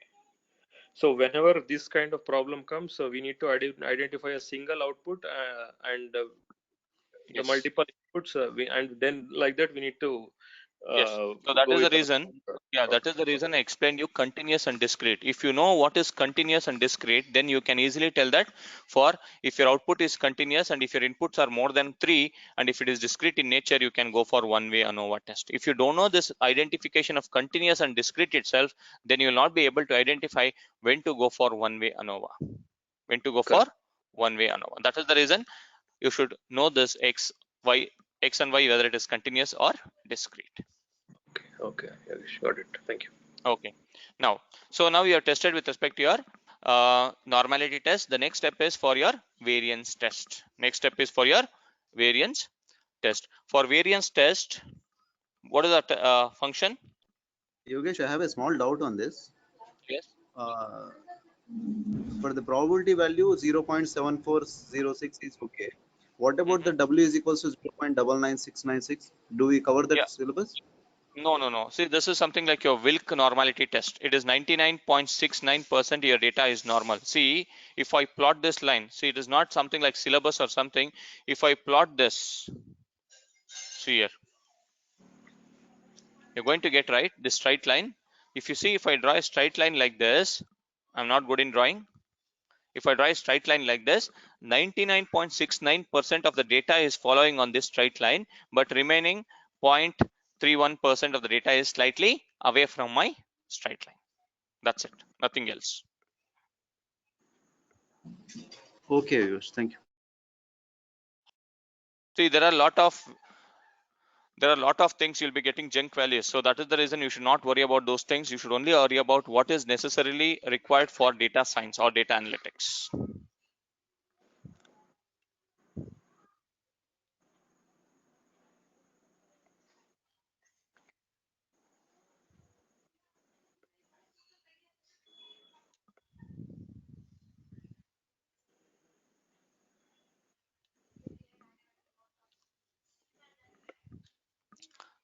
Speaker 6: So whenever this kind of problem comes, we need to identify a single output and the
Speaker 2: Yes.
Speaker 6: multiple inputs, and then like that we need to
Speaker 2: Yes. So that
Speaker 6: go
Speaker 2: is the
Speaker 6: with the
Speaker 2: reason. Yeah, that is the reason I explained you continuous and discrete. If you know what is continuous and discrete, then you can easily tell that for if your output is continuous and if your inputs are more than 3, and if it is discrete in nature, you can go for one-way ANOVA test. If you don't know this identification of continuous and discrete itself, then you will not be able to identify when to go for one-way ANOVA. When to go for one-way ANOVA. That is the reason you should know this X and Y, whether it is continuous or discrete.
Speaker 6: Okay, got it. Thank you.
Speaker 2: Okay. Now you are tested with respect to your normality test. The next step is for your variance test. For variance test, what is that function?
Speaker 10: Yogesh, I have a small doubt on this.
Speaker 2: Yes.
Speaker 10: For the probability value 0.7406 is okay. What about the W is equals to 0.99696? Do we cover that syllabus?
Speaker 2: No. See, this is something like your Wilk normality test. It is 99.69% your data is normal. See, if I plot this line, see, it is not something like syllabus or something. If I plot this, see here, you're going to get right this straight line. If you see, if I draw a straight line like this, I'm not good in drawing. If I draw a straight line like this, 99.69% of the data is following on this straight line, but remaining 0.31% of the data is slightly away from my straight line. That's it, nothing else.
Speaker 10: Okay, Yogesh, thank you.
Speaker 2: See, there are a lot of things you'll be getting junk values. So that is the reason you should not worry about those things. You should only worry about what is necessarily required for data science or data analytics.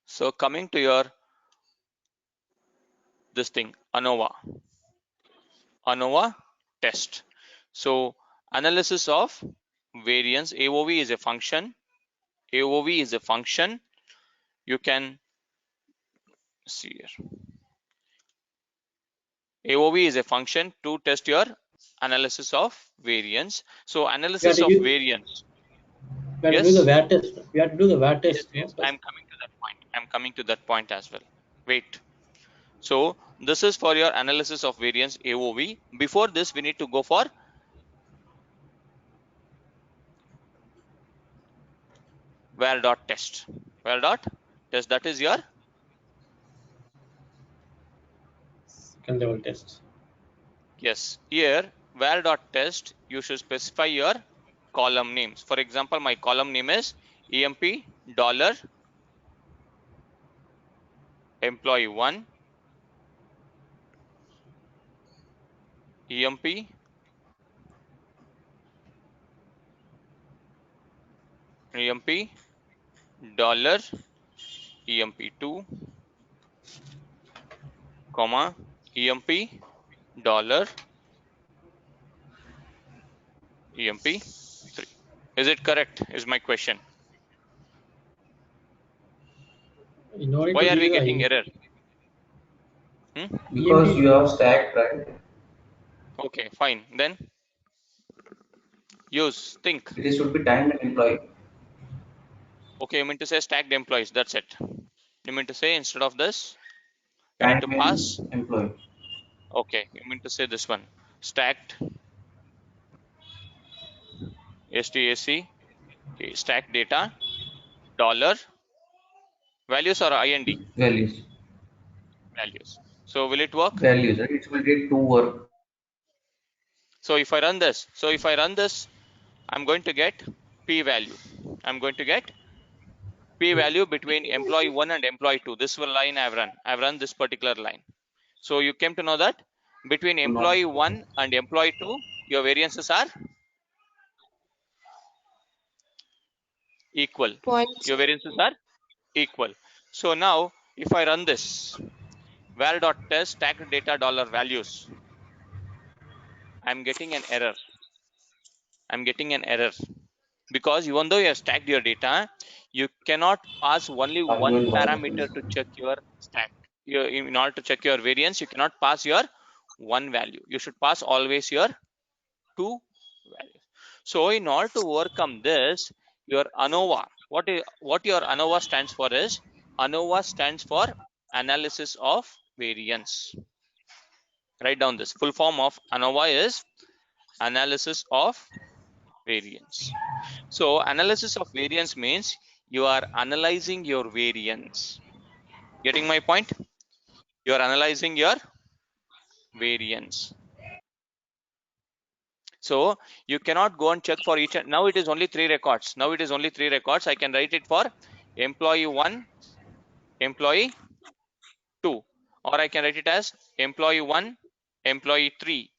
Speaker 2: So coming to your this thing, ANOVA test. So analysis of variance, AOV is a function. You can see here. AOV is a function to test your analysis of variance. So analysis of variance.
Speaker 7: We have to do the VAR test. We have to do the VAR test.
Speaker 2: Yes, I'm coming to that point as well. Wait. So this is for your analysis of variance, AOV. Before this, we need to go for var.test. Var.test, that is your
Speaker 7: second level test.
Speaker 2: Yes, here var.test, you should specify your column names. For example, my column name is EMP dollar employee 1, EMP dollar EMP2, comma EMP dollar EMP3. Is it correct? Is my question. Why are we getting error?
Speaker 4: Because you have stacked, right?
Speaker 2: Okay, fine. Then use think.
Speaker 4: It should be timed employee.
Speaker 2: Okay, you mean to say stacked employees. That's it. You mean to say instead of this, you need to pass
Speaker 4: employee.
Speaker 2: Okay, you mean to say this one, stacked STAC, okay, stacked data dollar values or IND?
Speaker 4: Values.
Speaker 2: Values. So will it work?
Speaker 4: Values, right? It will get two work.
Speaker 2: So if I run this, I'm going to get P value. I'm going to get P value between employee 1 and employee 2. This will line I've run. I've run this particular line. So you came to know that between employee 1 and employee 2, your variances are equal.
Speaker 5: Points.
Speaker 2: Your variances are equal. So now if I run this var.test stacked data dollar values, I'm getting an error. I'm getting an error because even though you have stacked your data, you cannot pass only one parameter to check your stack. In order to check your variance, you cannot pass your one value. You should pass always your two values. So in order to overcome this, your ANOVA, what your ANOVA stands for is, ANOVA stands for analysis of variance. Write down this. Full form of ANOVA is analysis of variance. So analysis of variance means you are analyzing your variance. Getting my point? You are analyzing your variance. So you cannot go and check for each. Now it is only 3 records. Now it is only 3 records. I can write it for employee 1, employee 2, or I can write it as employee 1, employee 3,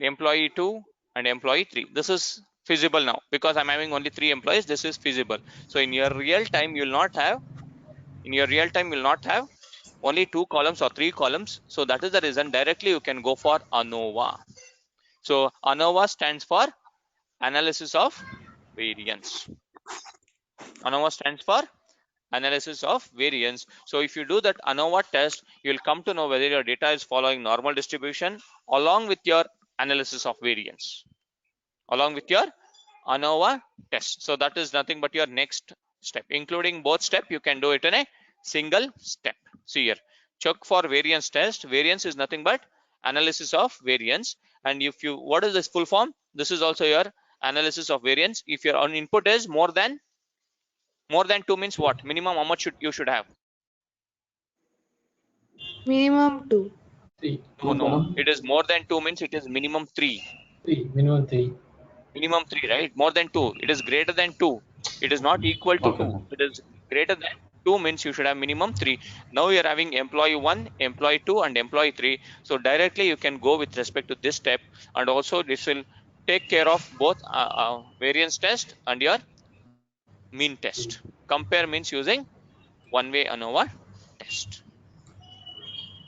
Speaker 2: employee 2, and employee 3. This is feasible now because I'm having only 3 employees. This is feasible. So in your real time, you will not have only 2 columns or 3 columns. So that is the reason directly you can go for ANOVA. So ANOVA stands for analysis of variance. ANOVA stands for analysis of variance. So if you do that ANOVA test, you will come to know whether your data is following normal distribution along with your analysis of variance, along with your ANOVA test. So that is nothing but your next step. Including both steps, you can do it in a single step. See here, check for variance test. Variance is nothing but analysis of variance. And if you, what is this full form? This is also your analysis of variance. If your input is more than 2 means what? Minimum how much you should have?
Speaker 5: Minimum 2.
Speaker 7: 3.
Speaker 2: No. It is more than 2 means it is minimum 3.
Speaker 7: 3. Minimum 3.
Speaker 2: Minimum 3, right? More than 2. It is greater than 2. It is not equal to 2. It is greater than 2 means you should have minimum 3. Now you are having employee 1, employee 2, and employee 3. So directly you can go with respect to this step, and also this will take care of both variance test and your mean test. Compare means using one-way ANOVA test.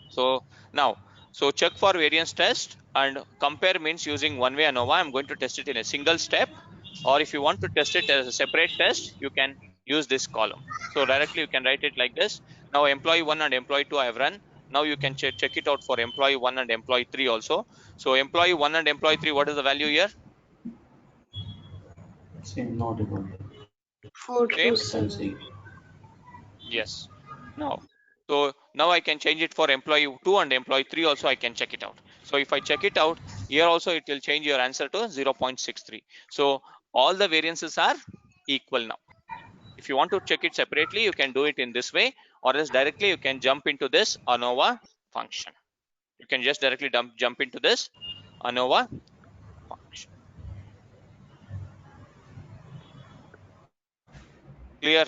Speaker 2: So now, so check for variance test and compare means using one-way ANOVA. I'm going to test it in a single step, or if you want to test it as a separate test, you can use this column. So directly you can write it like this. Now employee 1 and employee 2 I have run. Now you can check it out for employee 1 and employee 3 also. So employee 1 and employee 3, what is the value here?
Speaker 4: Same, not equal.
Speaker 5: 427.
Speaker 2: Yes. Now, so now I can change it for employee 2 and employee 3 also. I can check it out. So if I check it out here also, it will change your answer to 0.63. So all the variances are equal now. If you want to check it separately, you can do it in this way, or else directly you can jump into this ANOVA function. You can just directly jump into this ANOVA function. Clear?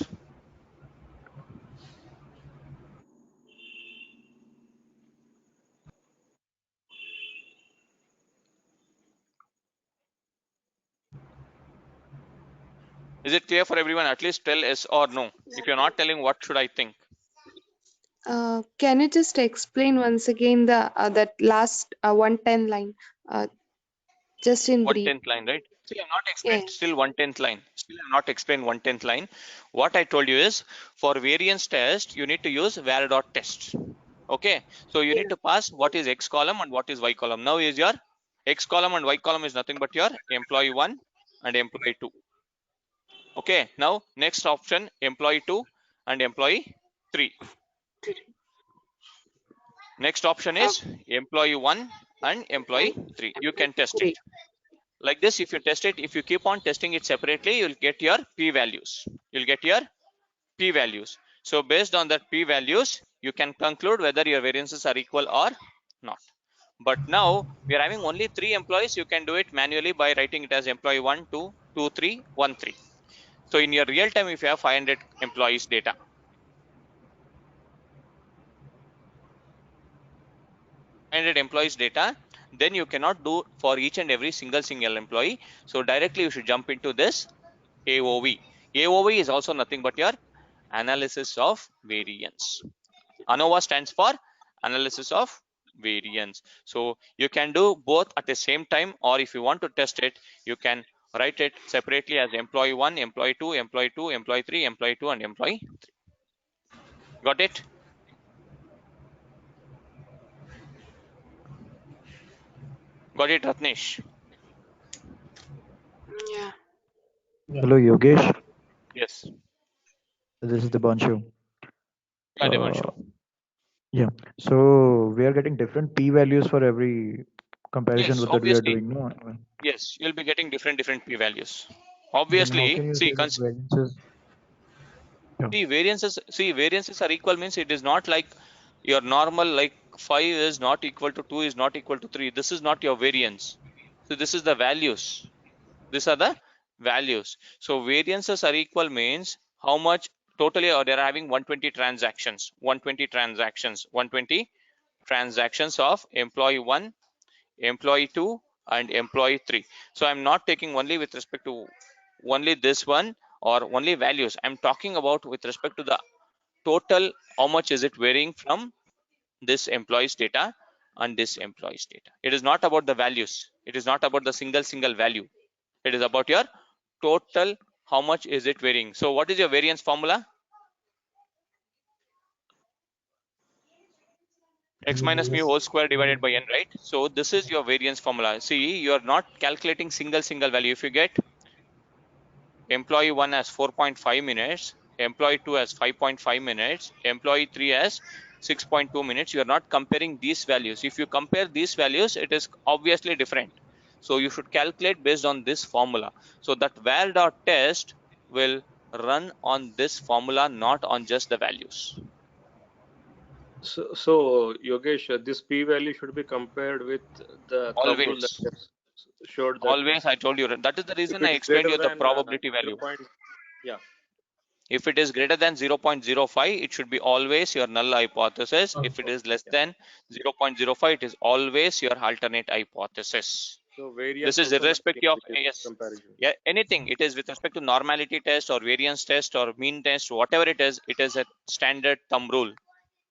Speaker 2: Is it clear for everyone? At least tell yes or no. If you're not telling, what should I think?
Speaker 5: Can you just explain once again the that last 110 line? Just in brief.
Speaker 2: 1/10 line, right? See, I'm not explained still 1/10 line. Still, I'm not explained 1/10 line. What I told you is for variance test, you need to use var.test. Okay, so you need to pass what is X column and what is Y column. Now is your X column and Y column is nothing but your employee 1 and employee 2. Okay, now next option employee 2 and employee 3. Next option is employee 1 and employee 3. You can test it. Like this, if you test it, if you keep on testing it separately, you'll get your p-values. You'll get your p-values. So based on that p-values, you can conclude whether your variances are equal or not. But now we are having only 3 employees. You can do it manually by writing it as employee 1, 2, 2, 3, 1, 3. So in your real time, if you have 500 employees data, then you cannot do for each and every single employee. So directly you should jump into this AOV. AOV is also nothing but your analysis of variance. ANOVA stands for analysis of variance. So you can do both at the same time, or if you want to test it, you can write it separately as employee 1, employee 2, employee 2, employee 3, employee 2, and employee 3. Got it? Got it, Ratnesh?
Speaker 5: Yeah.
Speaker 11: Hello, Yogesh.
Speaker 2: Yes.
Speaker 11: This is Dipanshu.
Speaker 2: Yeah, Dipanshu.
Speaker 11: Yeah. So we are getting different p-values for every comparison
Speaker 2: Yes,
Speaker 11: that we are
Speaker 2: obviously.
Speaker 11: doing, no?
Speaker 2: Yes, you'll be getting different p-values.
Speaker 11: Then how
Speaker 2: Obviously,
Speaker 11: can you
Speaker 2: see,
Speaker 11: say that variances? Yeah.
Speaker 2: variances are equal means it is not like your normal, like 5 is not equal to 2 is not equal to 3. This is not your variance. So this is the values. These are the values. So variances are equal means how much totally, or they're having 120 transactions, 120 transactions of employee 1, employee 2, and employee 3. So I'm not taking only with respect to only this one or only values. I'm talking about with respect to the total, how much is it varying from this employee's data and this employee's data. It is not about the values. It is not about the single value. It is about your total, how much is it varying. So what is your variance formula? X minus mu whole square divided by n, right? So this is your variance formula. See, you are not calculating single value. If you get employee 1 has 4.5 minutes, employee 2 has 5.5 minutes, employee 3 has 6.2 minutes, you are not comparing these values. If you compare these values, it is obviously different. So you should calculate based on this formula. So that val.test will run on this formula, not on just the values.
Speaker 6: So Yogesh, this p-value should be compared with the thumb rule that
Speaker 2: Always.
Speaker 6: showed that.
Speaker 2: Always, I told you that is the reason I
Speaker 6: If it is
Speaker 2: explained you
Speaker 6: greater
Speaker 2: the
Speaker 6: than
Speaker 2: probability value.
Speaker 6: Yeah.
Speaker 2: If it is greater than 0.05, it should be always your null hypothesis. If it is less than 0.05, it is always your alternate hypothesis.
Speaker 6: So variance
Speaker 2: This is
Speaker 6: also
Speaker 2: irrespective of
Speaker 6: comparison.
Speaker 2: Yeah, anything. It is with respect to normality test or variance test or mean test, whatever it is a standard thumb rule.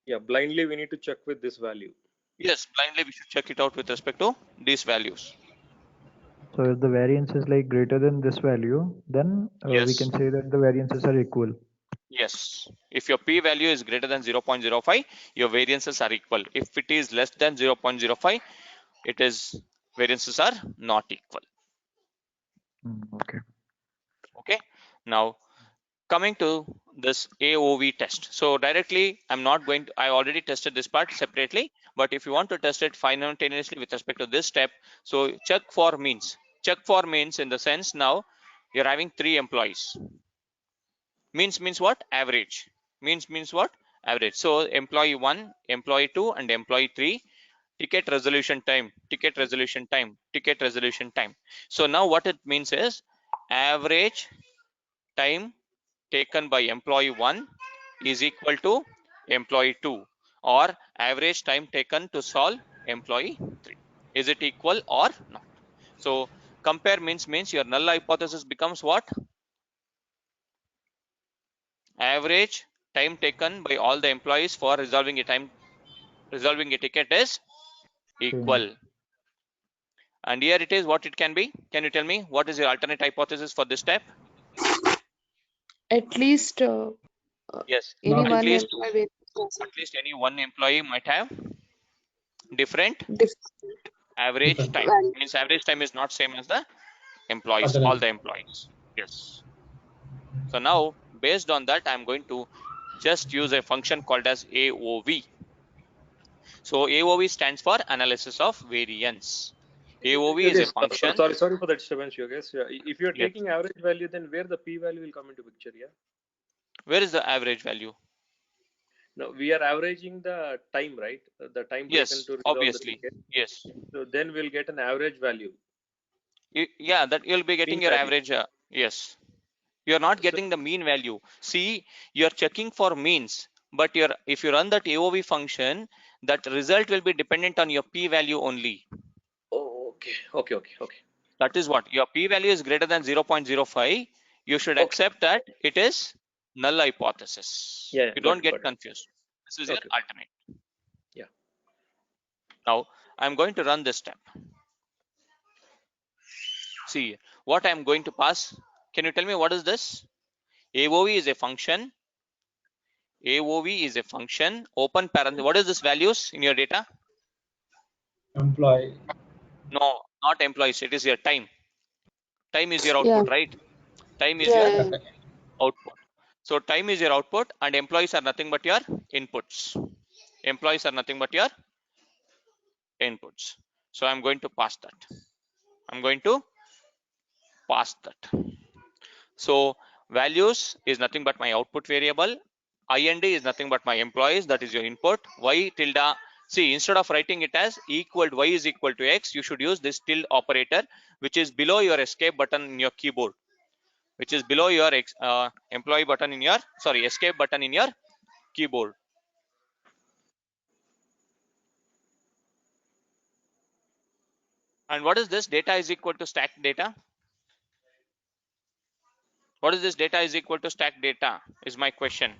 Speaker 6: Yeah, blindly we need to check with this value.
Speaker 2: Yes, blindly we should check it out with respect to these values.
Speaker 11: So if the variance is like greater than this value, then we
Speaker 2: Yes.
Speaker 11: can say that the variances are equal.
Speaker 2: Yes. If your p-value is greater than 0.05, your variances are equal. If it is less than 0.05, it is variances are not equal.
Speaker 11: Okay.
Speaker 2: Okay. Now coming to this AOV test. So directly, I'm not going to, I already tested this part separately, but if you want to test it simultaneously with respect to this step, so check for means. Check for means in the sense now you're having 3 employees. Means what? Average. Means what? Average. So employee 1, employee 2, and employee 3. Ticket resolution time. So now what it means is average time taken by employee 1 is equal to employee 2, or average time taken to solve employee 3. Is it equal or not? So compare means your null hypothesis becomes what? Average time taken by all the employees for resolving a ticket is equal. And here it is what it can be. Can you tell me what is your alternate hypothesis for this step?
Speaker 5: At least
Speaker 2: Yes,
Speaker 5: any
Speaker 2: at
Speaker 5: one
Speaker 2: least any one employee might have different average time. Means average time is not same as the employees, all the employees. Yes. So now based on that, I'm going to just use a function called as AOV. So AOV stands for analysis of variance. AOV is a function.
Speaker 6: Sorry for the disturbance, Yogesh. If you're
Speaker 2: Yes.
Speaker 6: taking average value, then where the p value will come into picture? Yeah.
Speaker 2: Where is the average value?
Speaker 6: No, we are averaging the time, right? The time
Speaker 2: Yes,
Speaker 6: taken to resolve
Speaker 2: obviously.
Speaker 6: the ticket.
Speaker 2: Yes.
Speaker 6: So then we'll get an average value.
Speaker 2: Yeah, that you'll be getting
Speaker 6: Mean
Speaker 2: your
Speaker 6: value.
Speaker 2: average. Yes. You're not
Speaker 6: So-
Speaker 2: getting the mean value. See, you're checking for means, but if you run that AOV function, that result will be dependent on your p value only.
Speaker 6: Oh, okay.
Speaker 2: That is what your p value is greater than 0.05. You should
Speaker 6: Okay.
Speaker 2: accept that it is null hypothesis.
Speaker 6: Yeah,
Speaker 2: You
Speaker 6: got
Speaker 2: don't
Speaker 6: it,
Speaker 2: get
Speaker 6: got it.
Speaker 2: confused. This is your
Speaker 6: Okay.
Speaker 2: alternate.
Speaker 6: Yeah.
Speaker 2: Now I'm going to run this step. See what I'm going to pass. Can you tell me what is this? AOV is a function. AOV is a function. Open parenthesis. What is this values in your data?
Speaker 7: Employee.
Speaker 2: No, not employees. It is your time. Time is your
Speaker 5: Yeah.
Speaker 2: output, right? Time is
Speaker 5: Yeah.
Speaker 2: your output. So time is your output and employees are nothing but your inputs. Employees are nothing but your inputs. So I'm going to pass that. I'm going to pass that. So values is nothing but my output variable. IND is nothing but my employees. That is your input. Y tilde. See, instead of writing it as equal to y is equal to x, you should use this tilde operator, which is below your escape button in your keyboard, which is below your employee button in your escape button in your keyboard. And what is this? Data is equal to stack data. What is this? Data is equal to stack data is my question.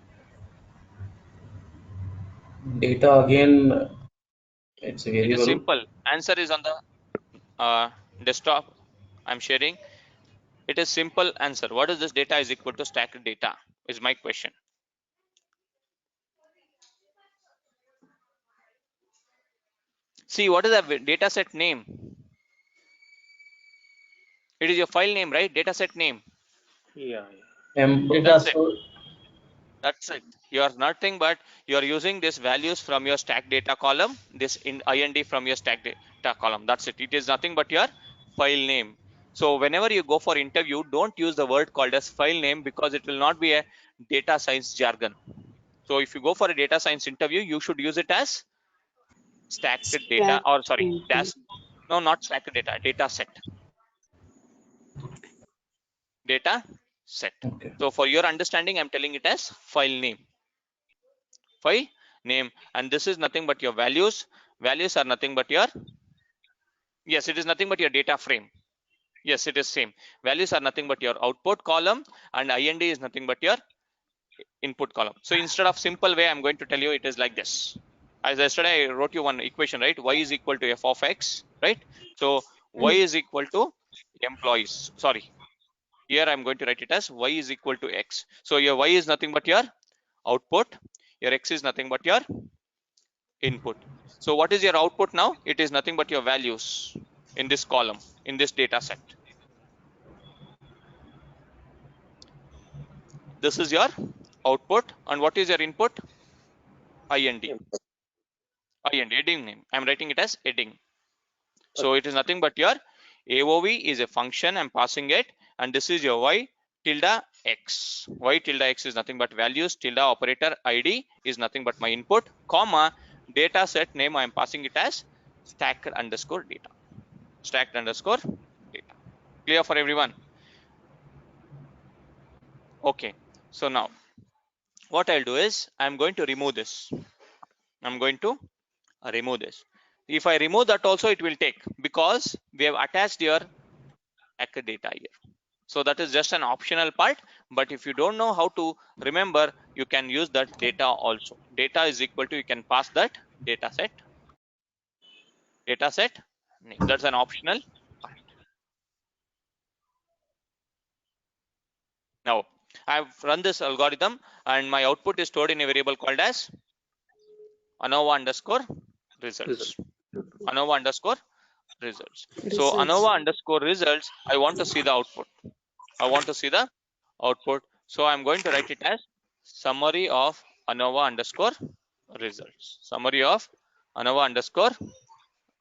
Speaker 4: Data again, it's a
Speaker 2: It is
Speaker 4: variable.
Speaker 2: simple. Answer is on the desktop. I'm sharing. It is simple answer. What is this? Data is equal to stack data is my question. See, what is the data set name? It is your file name, right? Data set name.
Speaker 6: Yeah.
Speaker 2: That's it. That's it. You are nothing but you are using these values from your stack data column, this in IND from your stack data column. That's it. It is nothing but your file name. So whenever you go for interview, don't use the word called as file name because it will not be a data science jargon. So if you go for a data science interview, you should use it as stacked data, or sorry, no, not stacked data, data set. Data set.
Speaker 4: Okay.
Speaker 2: So for your understanding, I'm telling it as file name. File name, and this is nothing but your values. Values are nothing but your, yes, it is nothing but your data frame. Yes, it is same. Values are nothing but your output column, and IND is nothing but your input column. So instead of simple way, I'm going to tell you it is like this. As yesterday I wrote you one equation, right? Y is equal to f of x, right? So y is equal to employees. Sorry, here I'm going to write it as y is equal to x. So your y is nothing but your output, your x is nothing but your input. So what is your output now? It is nothing but your values in this column, in this data set. This is your output, and what is your input? IND. IND, heading name. I'm writing it as heading. So it is nothing but your AOV is a function, I'm passing it, and this is your y tilde x. Y tilde x is nothing but values, tilde operator ID is nothing but my input, comma, data set name I'm passing it as stacked underscore data. Stacked underscore data. Clear for everyone? Okay. So now what I'll do is I'm going to remove this. I'm going to remove this. If I remove that also, it will take, because we have attached your stacked data here. So that is just an optional part, but if you don't know how to remember, you can use that data also. Data is equal to, you can pass that data set name. That's an optional part. Now I've run this algorithm and my output is stored in a variable called as ANOVA underscore results. ANOVA underscore results. So ANOVA underscore results, I want to see the output. I want to see the output. So I'm going to write it as summary of ANOVA underscore results. Summary of ANOVA underscore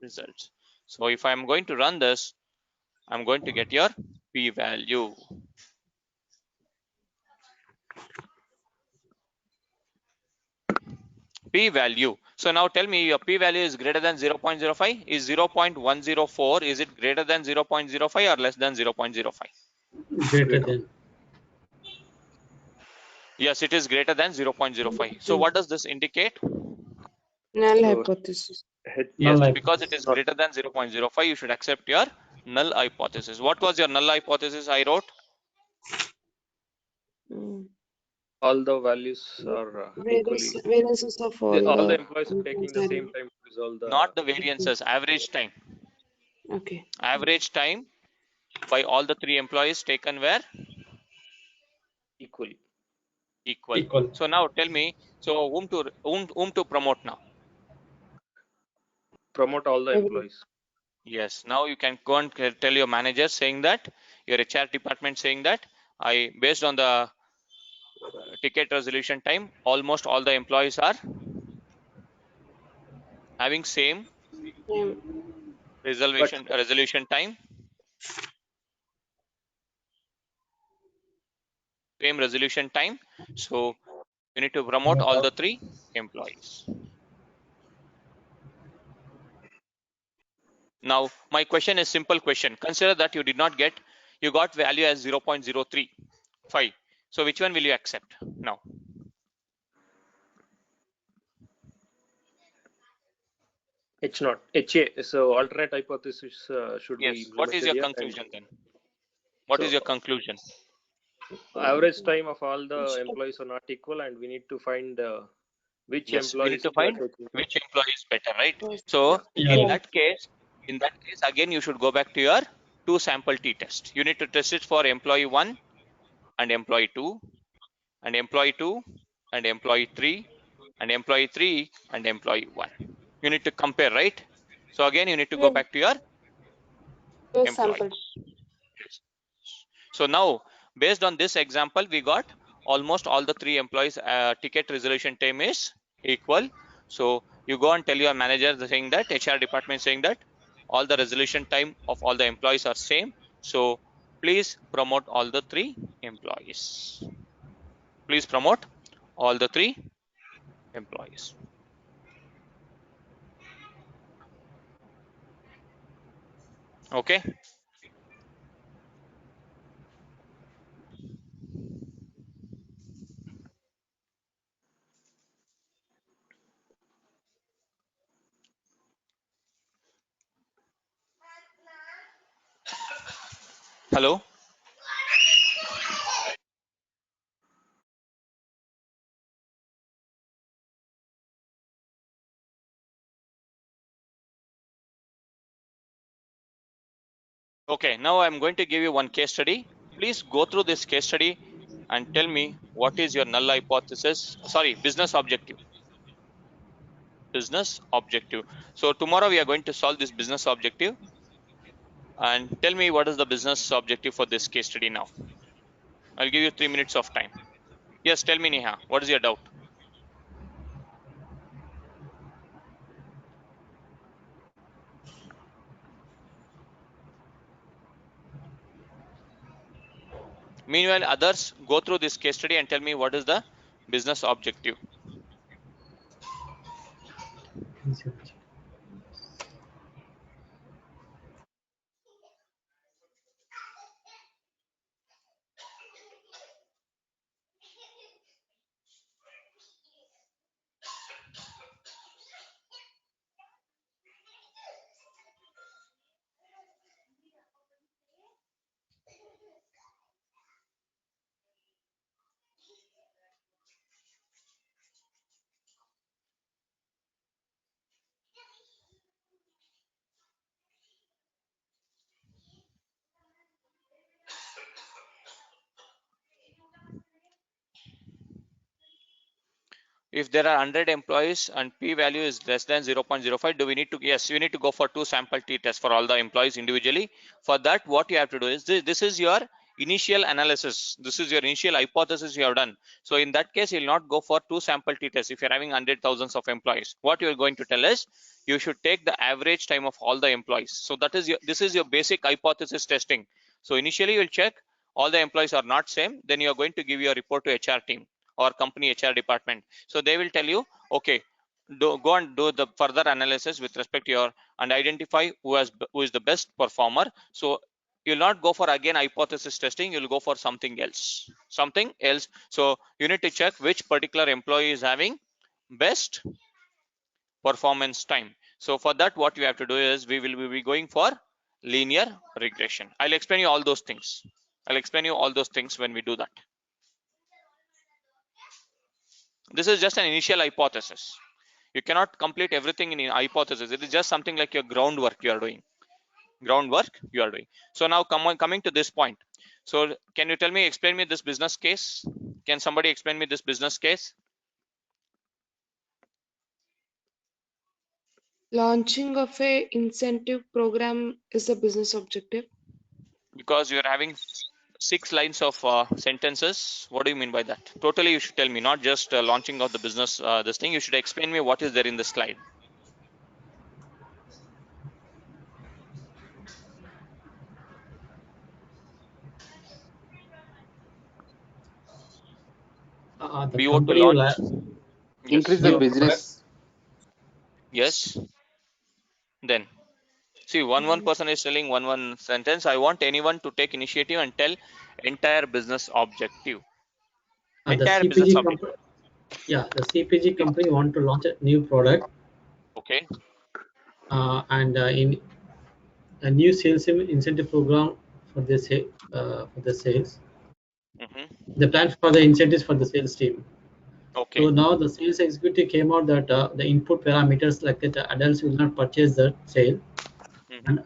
Speaker 2: results. So if I'm going to run this, I'm going to get your p-value. P-value. So now tell me, your p-value is greater than 0.05. Is 0.104, is it greater than 0.05 or less than 0.05?
Speaker 7: Greater than.
Speaker 2: Yes, it is greater than 0.05. So what does this indicate?
Speaker 5: Null
Speaker 6: So,
Speaker 5: hypothesis.
Speaker 2: Yes,
Speaker 7: Null
Speaker 2: because it is greater than 0.05, you should accept your null hypothesis. What was your null hypothesis I wrote?
Speaker 6: all the values are equally.
Speaker 5: Variances of all
Speaker 6: All the
Speaker 5: the
Speaker 6: employees are taking the same time to resolve the.
Speaker 2: Not the variances, average time.
Speaker 5: Okay.
Speaker 2: Average time by all the 3 employees taken were
Speaker 6: Equal.
Speaker 2: Equal. So now tell me, so whom to promote now?
Speaker 6: Promote all the employees.
Speaker 2: Yes, now you can go and tell your manager saying that, your HR department saying that, based on the ticket resolution time, almost all the employees are having same resolution time. Same resolution time. So you need to promote all the 3 employees. Now my question is simple question. Consider that you did not get, you got value as 0.035. So which one will you accept now?
Speaker 6: H not HA. So alternate hypothesis should be
Speaker 2: Yes.
Speaker 6: implemented.
Speaker 2: What is your
Speaker 6: here,
Speaker 2: conclusion then? What is your conclusion?
Speaker 6: Average time of all the employees are not equal, and we need to find which
Speaker 2: Yes, we
Speaker 6: employee
Speaker 2: need
Speaker 6: is
Speaker 2: to find
Speaker 6: taking.
Speaker 2: which employee is better, right? So in that case, again you should go back to your 2 sample t-test. You need to test it for employee 1 and employee 2 and employee 2 and employee 3 and employee 3 and employee 1. You need to compare, right? So again you need to go back to your employees. So now based on this example, we got almost all the 3 employees ticket resolution time is equal. So you go and tell your manager saying that, HR department saying that all the resolution time of all the employees are same. So please promote all the 3 employees. Please promote all the 3 employees. Okay. Hello. Okay, now I'm going to give you one case study. Please go through this case study and tell me what is your null hypothesis. Sorry, business objective. Business objective. So tomorrow we are going to solve this business objective. And tell me what is the business objective for this case study now. I'll give you 3 minutes of time. Yes, tell me, Neha, what is your doubt? Meanwhile, others go through this case study and tell me what is the business objective. If there are 100 employees and p-value is less than 0.05, do we need to? Yes, you need to go for 2 sample t-tests for all the employees individually. For that, what you have to do is this is your initial analysis. This is your initial hypothesis you have done. So in that case, you'll not go for 2 sample t-tests if you're having 100,000 of employees. What you're going to tell is you should take the average time of all the employees. So that is this is your basic hypothesis testing. So initially you'll check all the employees are not same, then you are going to give your report to HR team or company HR department. So they will tell you, okay, go and do the further analysis with respect to your and identify who is the best performer. So you'll not go for again hypothesis testing, you'll go for something else. So you need to check which particular employee is having best performance time. So for that, what you have to do is we will be going for linear regression. I'll explain you all those things. When we do that. This is just an initial hypothesis. You cannot complete everything in a hypothesis. It is just something like your groundwork you are doing. So now coming to this point. So can you explain me this business case? Can somebody explain me this business case?
Speaker 5: Launching of a incentive program is a business objective.
Speaker 2: Because you're having 6 lines of sentences. What do you mean by that? Totally, you should tell me, not just launching of the business. This thing, you should explain me what is there in the slide.
Speaker 7: The
Speaker 2: BO to
Speaker 7: company will
Speaker 2: launch.
Speaker 9: Increase the business.
Speaker 2: Yes. Then see, one person is telling one sentence. I want anyone to take initiative and tell entire business objective.
Speaker 7: The CPG company want to launch a new product.
Speaker 2: Okay.
Speaker 7: And in a new sales incentive program for the sales. The plan for the incentives for the sales team.
Speaker 2: Okay.
Speaker 7: So now the sales executive came out that the input parameters like that adults will not purchase the sale, and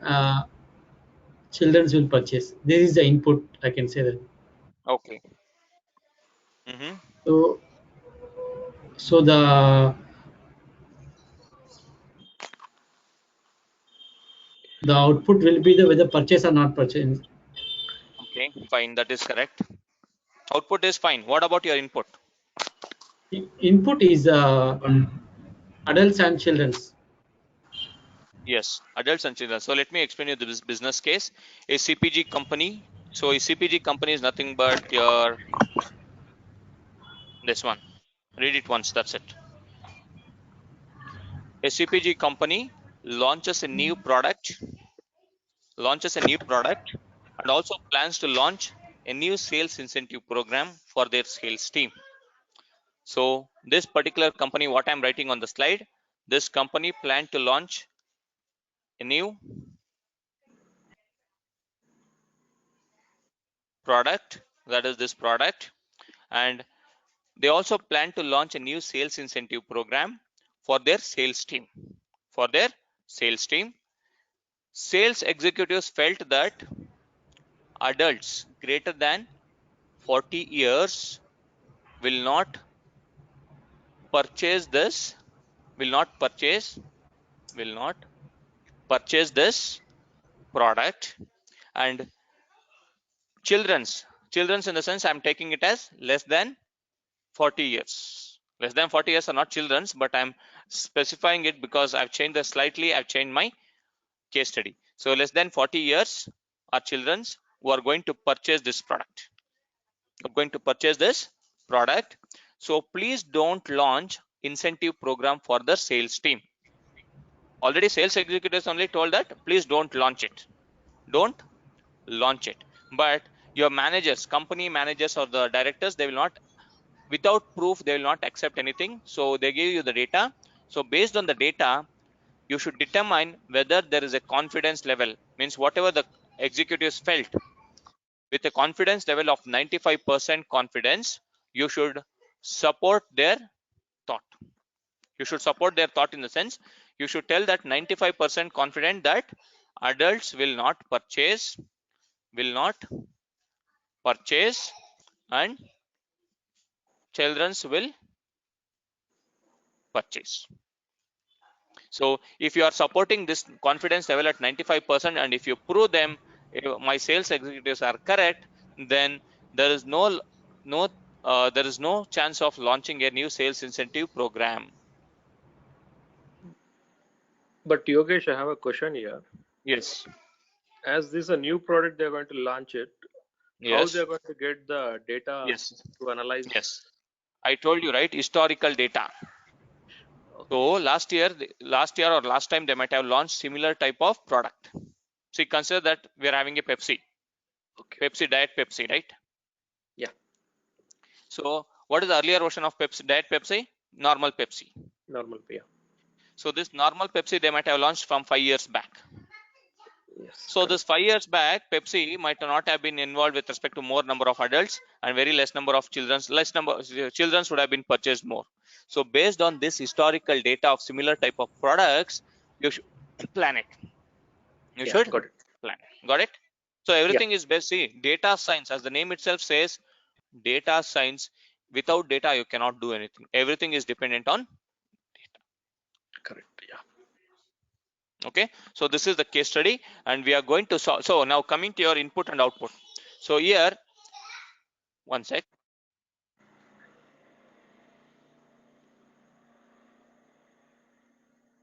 Speaker 7: children will purchase. This is the input, I can say that.
Speaker 2: Okay.
Speaker 7: So the output will be the whether purchase or not purchase.
Speaker 2: Okay, fine. That is correct. Output is fine. What about your input?
Speaker 7: Input is adults and children's.
Speaker 2: Yes, adults and children. So let me explain you this business case. A CPG company. So a CPG company is nothing but your this one. Read it once. That's it. A CPG company launches a new product. And also plans to launch a new sales incentive program for their sales team. So this particular company, what I'm writing on the slide, this company planned to launch a new product, that is this product, and they also plan to launch a new sales incentive program for their sales team. Sales executives felt that adults greater than 40 years will not purchase this product, and children's in the sense I'm taking it as less than 40 years. Less than 40 years are not children's, but I'm specifying it because I've changed my case study. So less than 40 years are children's who are going to purchase this product. So please don't launch incentive program for the sales team. Already sales executives only told that please don't launch it. But your managers, company managers or the directors, they will not, without proof, they will not accept anything. So they give you the data. So based on the data, you should determine whether there is a confidence level, means whatever the executives felt, with a confidence level of 95% confidence, you should support their thought. In the sense, you should tell that 95% confident that adults will not purchase and children will purchase. So if you are supporting this confidence level at 95%, and if you prove them, my sales executives are correct, then there is no chance of launching a new sales incentive program.
Speaker 6: But Yogesh, I have a question here.
Speaker 2: Yes.
Speaker 6: As this is a new product, they're going to launch it. How
Speaker 2: Yes.
Speaker 6: they're going to get the data
Speaker 2: Yes.
Speaker 6: to analyze?
Speaker 2: Yes. I told you, right? Historical data. So last year or last time they might have launched similar type of product. See, consider that we are having a Pepsi.
Speaker 6: Okay.
Speaker 2: Pepsi, Diet Pepsi, right?
Speaker 6: Yeah.
Speaker 2: So what is the earlier version of Pepsi, Diet Pepsi? Normal Pepsi.
Speaker 6: Normal, yeah.
Speaker 2: So this normal Pepsi they might have launched from 5 years back.
Speaker 6: Yes.
Speaker 2: So this 5 years back, Pepsi might not have been involved with respect to more number of adults and very less number of children. Less number children would have been purchased more. So based on this historical data of similar type of products, you should plan it. You should
Speaker 6: got it.
Speaker 2: plan it. Got it? So everything is based. See, data science, as the name itself says, data science. Without data, you cannot do anything. Everything is dependent on data.
Speaker 6: Correct. Yeah.
Speaker 2: Okay, so this is the case study and we are going to solve. So now coming to your input and output. So here, one sec.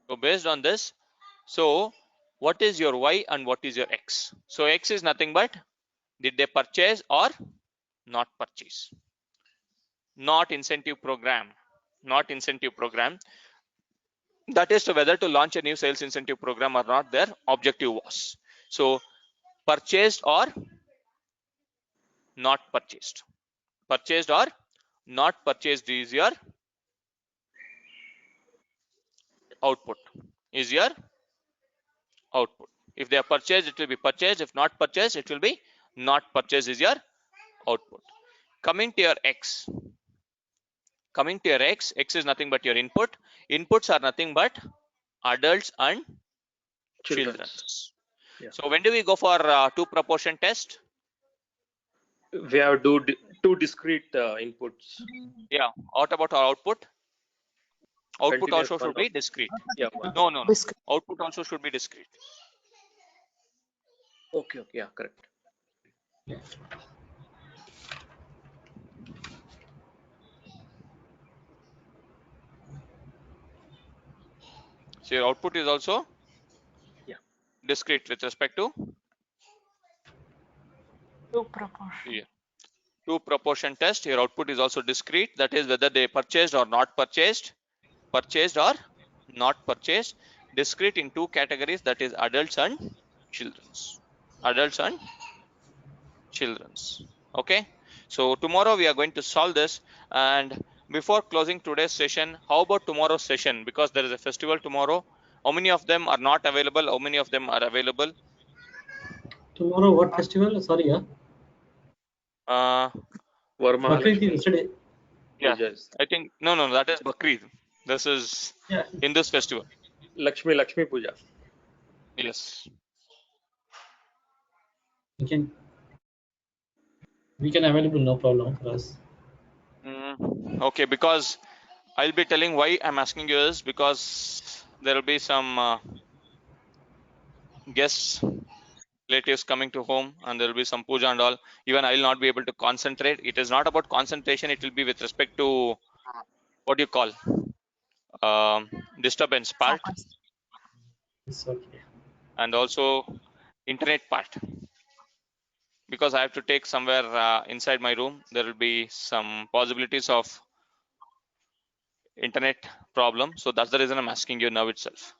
Speaker 2: So based on this, so what is your Y and what is your X? So X is nothing but did they purchase or not purchase? Not incentive program. Not incentive program. That is to whether to launch a new sales incentive program or not, their objective was. So purchased or not purchased. Purchased or not purchased is your output. Is your output. If they are purchased, it will be purchased. If not purchased, it will be not purchased is your output. Coming to your X. Coming to your X, X is nothing but your input. Inputs are nothing but adults and children.
Speaker 6: Yeah.
Speaker 2: So when do we go for two proportion test?
Speaker 6: We have two discrete inputs.
Speaker 2: Yeah. What about our output? Output
Speaker 6: Continuous
Speaker 2: also should be discrete.
Speaker 6: Yeah.
Speaker 2: No. Output also should be discrete.
Speaker 6: Okay. Yeah. Correct.
Speaker 2: So your output is also discrete with respect to
Speaker 5: Two proportion.
Speaker 2: Yeah. Two proportion test. Your output is also discrete. That is whether they purchased or not purchased. Purchased or not purchased. Discrete in two categories, that is adults and children's. Adults and children's. Okay. So tomorrow we are going to solve this. And before closing today's session, how about tomorrow's session? Because there is a festival tomorrow. How many of them are not available? How many of them are available?
Speaker 7: Tomorrow, what festival? Sorry, Bakrid is yesterday.
Speaker 2: Yeah, I think no, that is Bakrid. This is in this festival.
Speaker 6: Lakshmi Puja.
Speaker 2: Yes.
Speaker 7: We can available, no problem for us.
Speaker 2: Okay, because I'll be telling why I'm asking you is because there will be some guests, relatives coming to home, and there will be some puja and all. Even I will not be able to concentrate. It is not about concentration. It will be with respect to what do you call disturbance part,
Speaker 7: It's okay.
Speaker 2: and also internet part. Because I have to take somewhere inside my room, there will be some possibilities of internet problem. So that's the reason I'm asking you now itself.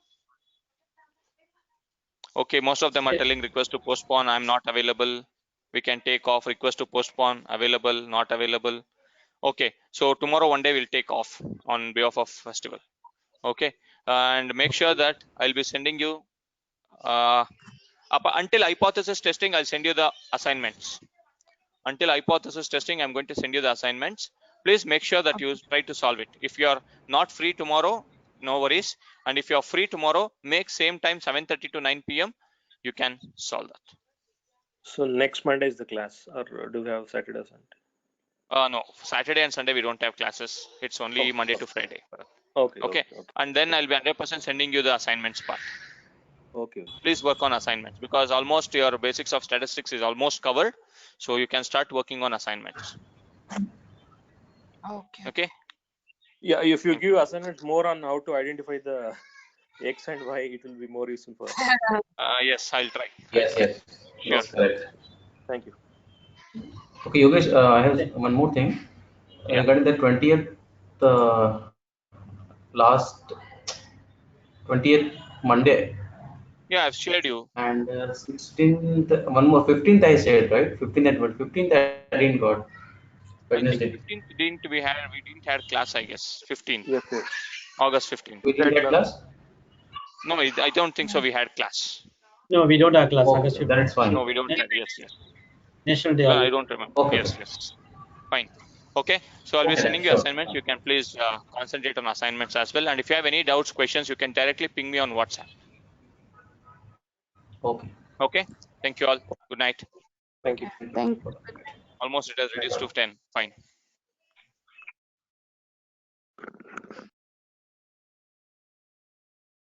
Speaker 2: Okay, most of them are telling request to postpone. I'm not available. We can take off. Request to postpone. Available. Not available. Okay, so tomorrow one day we'll take off on behalf of festival. Okay, and make sure that I'll be sending you until hypothesis testing. I'll send you the assignments. Until hypothesis testing, I'm going to send you the assignments. Please make sure that you try to solve it. If you are not free tomorrow, no worries. And if you are free tomorrow, make same time 7:30 to 9 p.m. You can solve that.
Speaker 6: So next Monday is the class, or do we have Saturday or Sunday?
Speaker 2: No, Saturday and Sunday we don't have classes. It's only Monday to Friday.
Speaker 6: Okay.
Speaker 2: And then I'll be 100% sending you the assignments part.
Speaker 6: Okay.
Speaker 2: Please work on assignments because almost your basics of statistics is almost covered. So you can start working on assignments. Okay.
Speaker 6: Yeah, if you give assignments more on how to identify the X and Y, it will be more useful for us.
Speaker 2: Yes, I'll try.
Speaker 4: Yes, yes.
Speaker 2: Sure.
Speaker 4: That's correct.
Speaker 6: Thank you.
Speaker 4: Okay, Yogesh, I have one more thing.
Speaker 2: Yeah.
Speaker 4: Regarding the 20th, last 20th Monday,
Speaker 2: Yeah, I've shared you.
Speaker 4: and 16th, one more, 15th I said, right? 15th and 15th I didn't got
Speaker 2: I think
Speaker 4: Wednesday.
Speaker 2: 15th we didn't have class, I guess. 15th.
Speaker 6: Yes, yes.
Speaker 2: August 15th.
Speaker 4: We didn't get class?
Speaker 2: No, I don't think so. We had class.
Speaker 7: No, we don't have class.
Speaker 4: Okay,
Speaker 7: August
Speaker 4: then it's
Speaker 7: 15th.
Speaker 4: fine.
Speaker 2: No, we don't have. Yes, yes.
Speaker 7: National Day
Speaker 2: I
Speaker 7: holiday.
Speaker 2: don't remember.
Speaker 4: Okay.
Speaker 2: Yes, yes. Fine. Okay. So I'll be
Speaker 4: Okay,
Speaker 2: sending you
Speaker 4: sure.
Speaker 2: assignments. You can please concentrate on assignments as well. And if you have any doubts, questions, you can directly ping me on WhatsApp.
Speaker 4: Okay.
Speaker 2: Okay. Thank you all. Good night.
Speaker 6: Thank you.
Speaker 5: Thank you.
Speaker 2: Almost it has reduced to 10. Fine.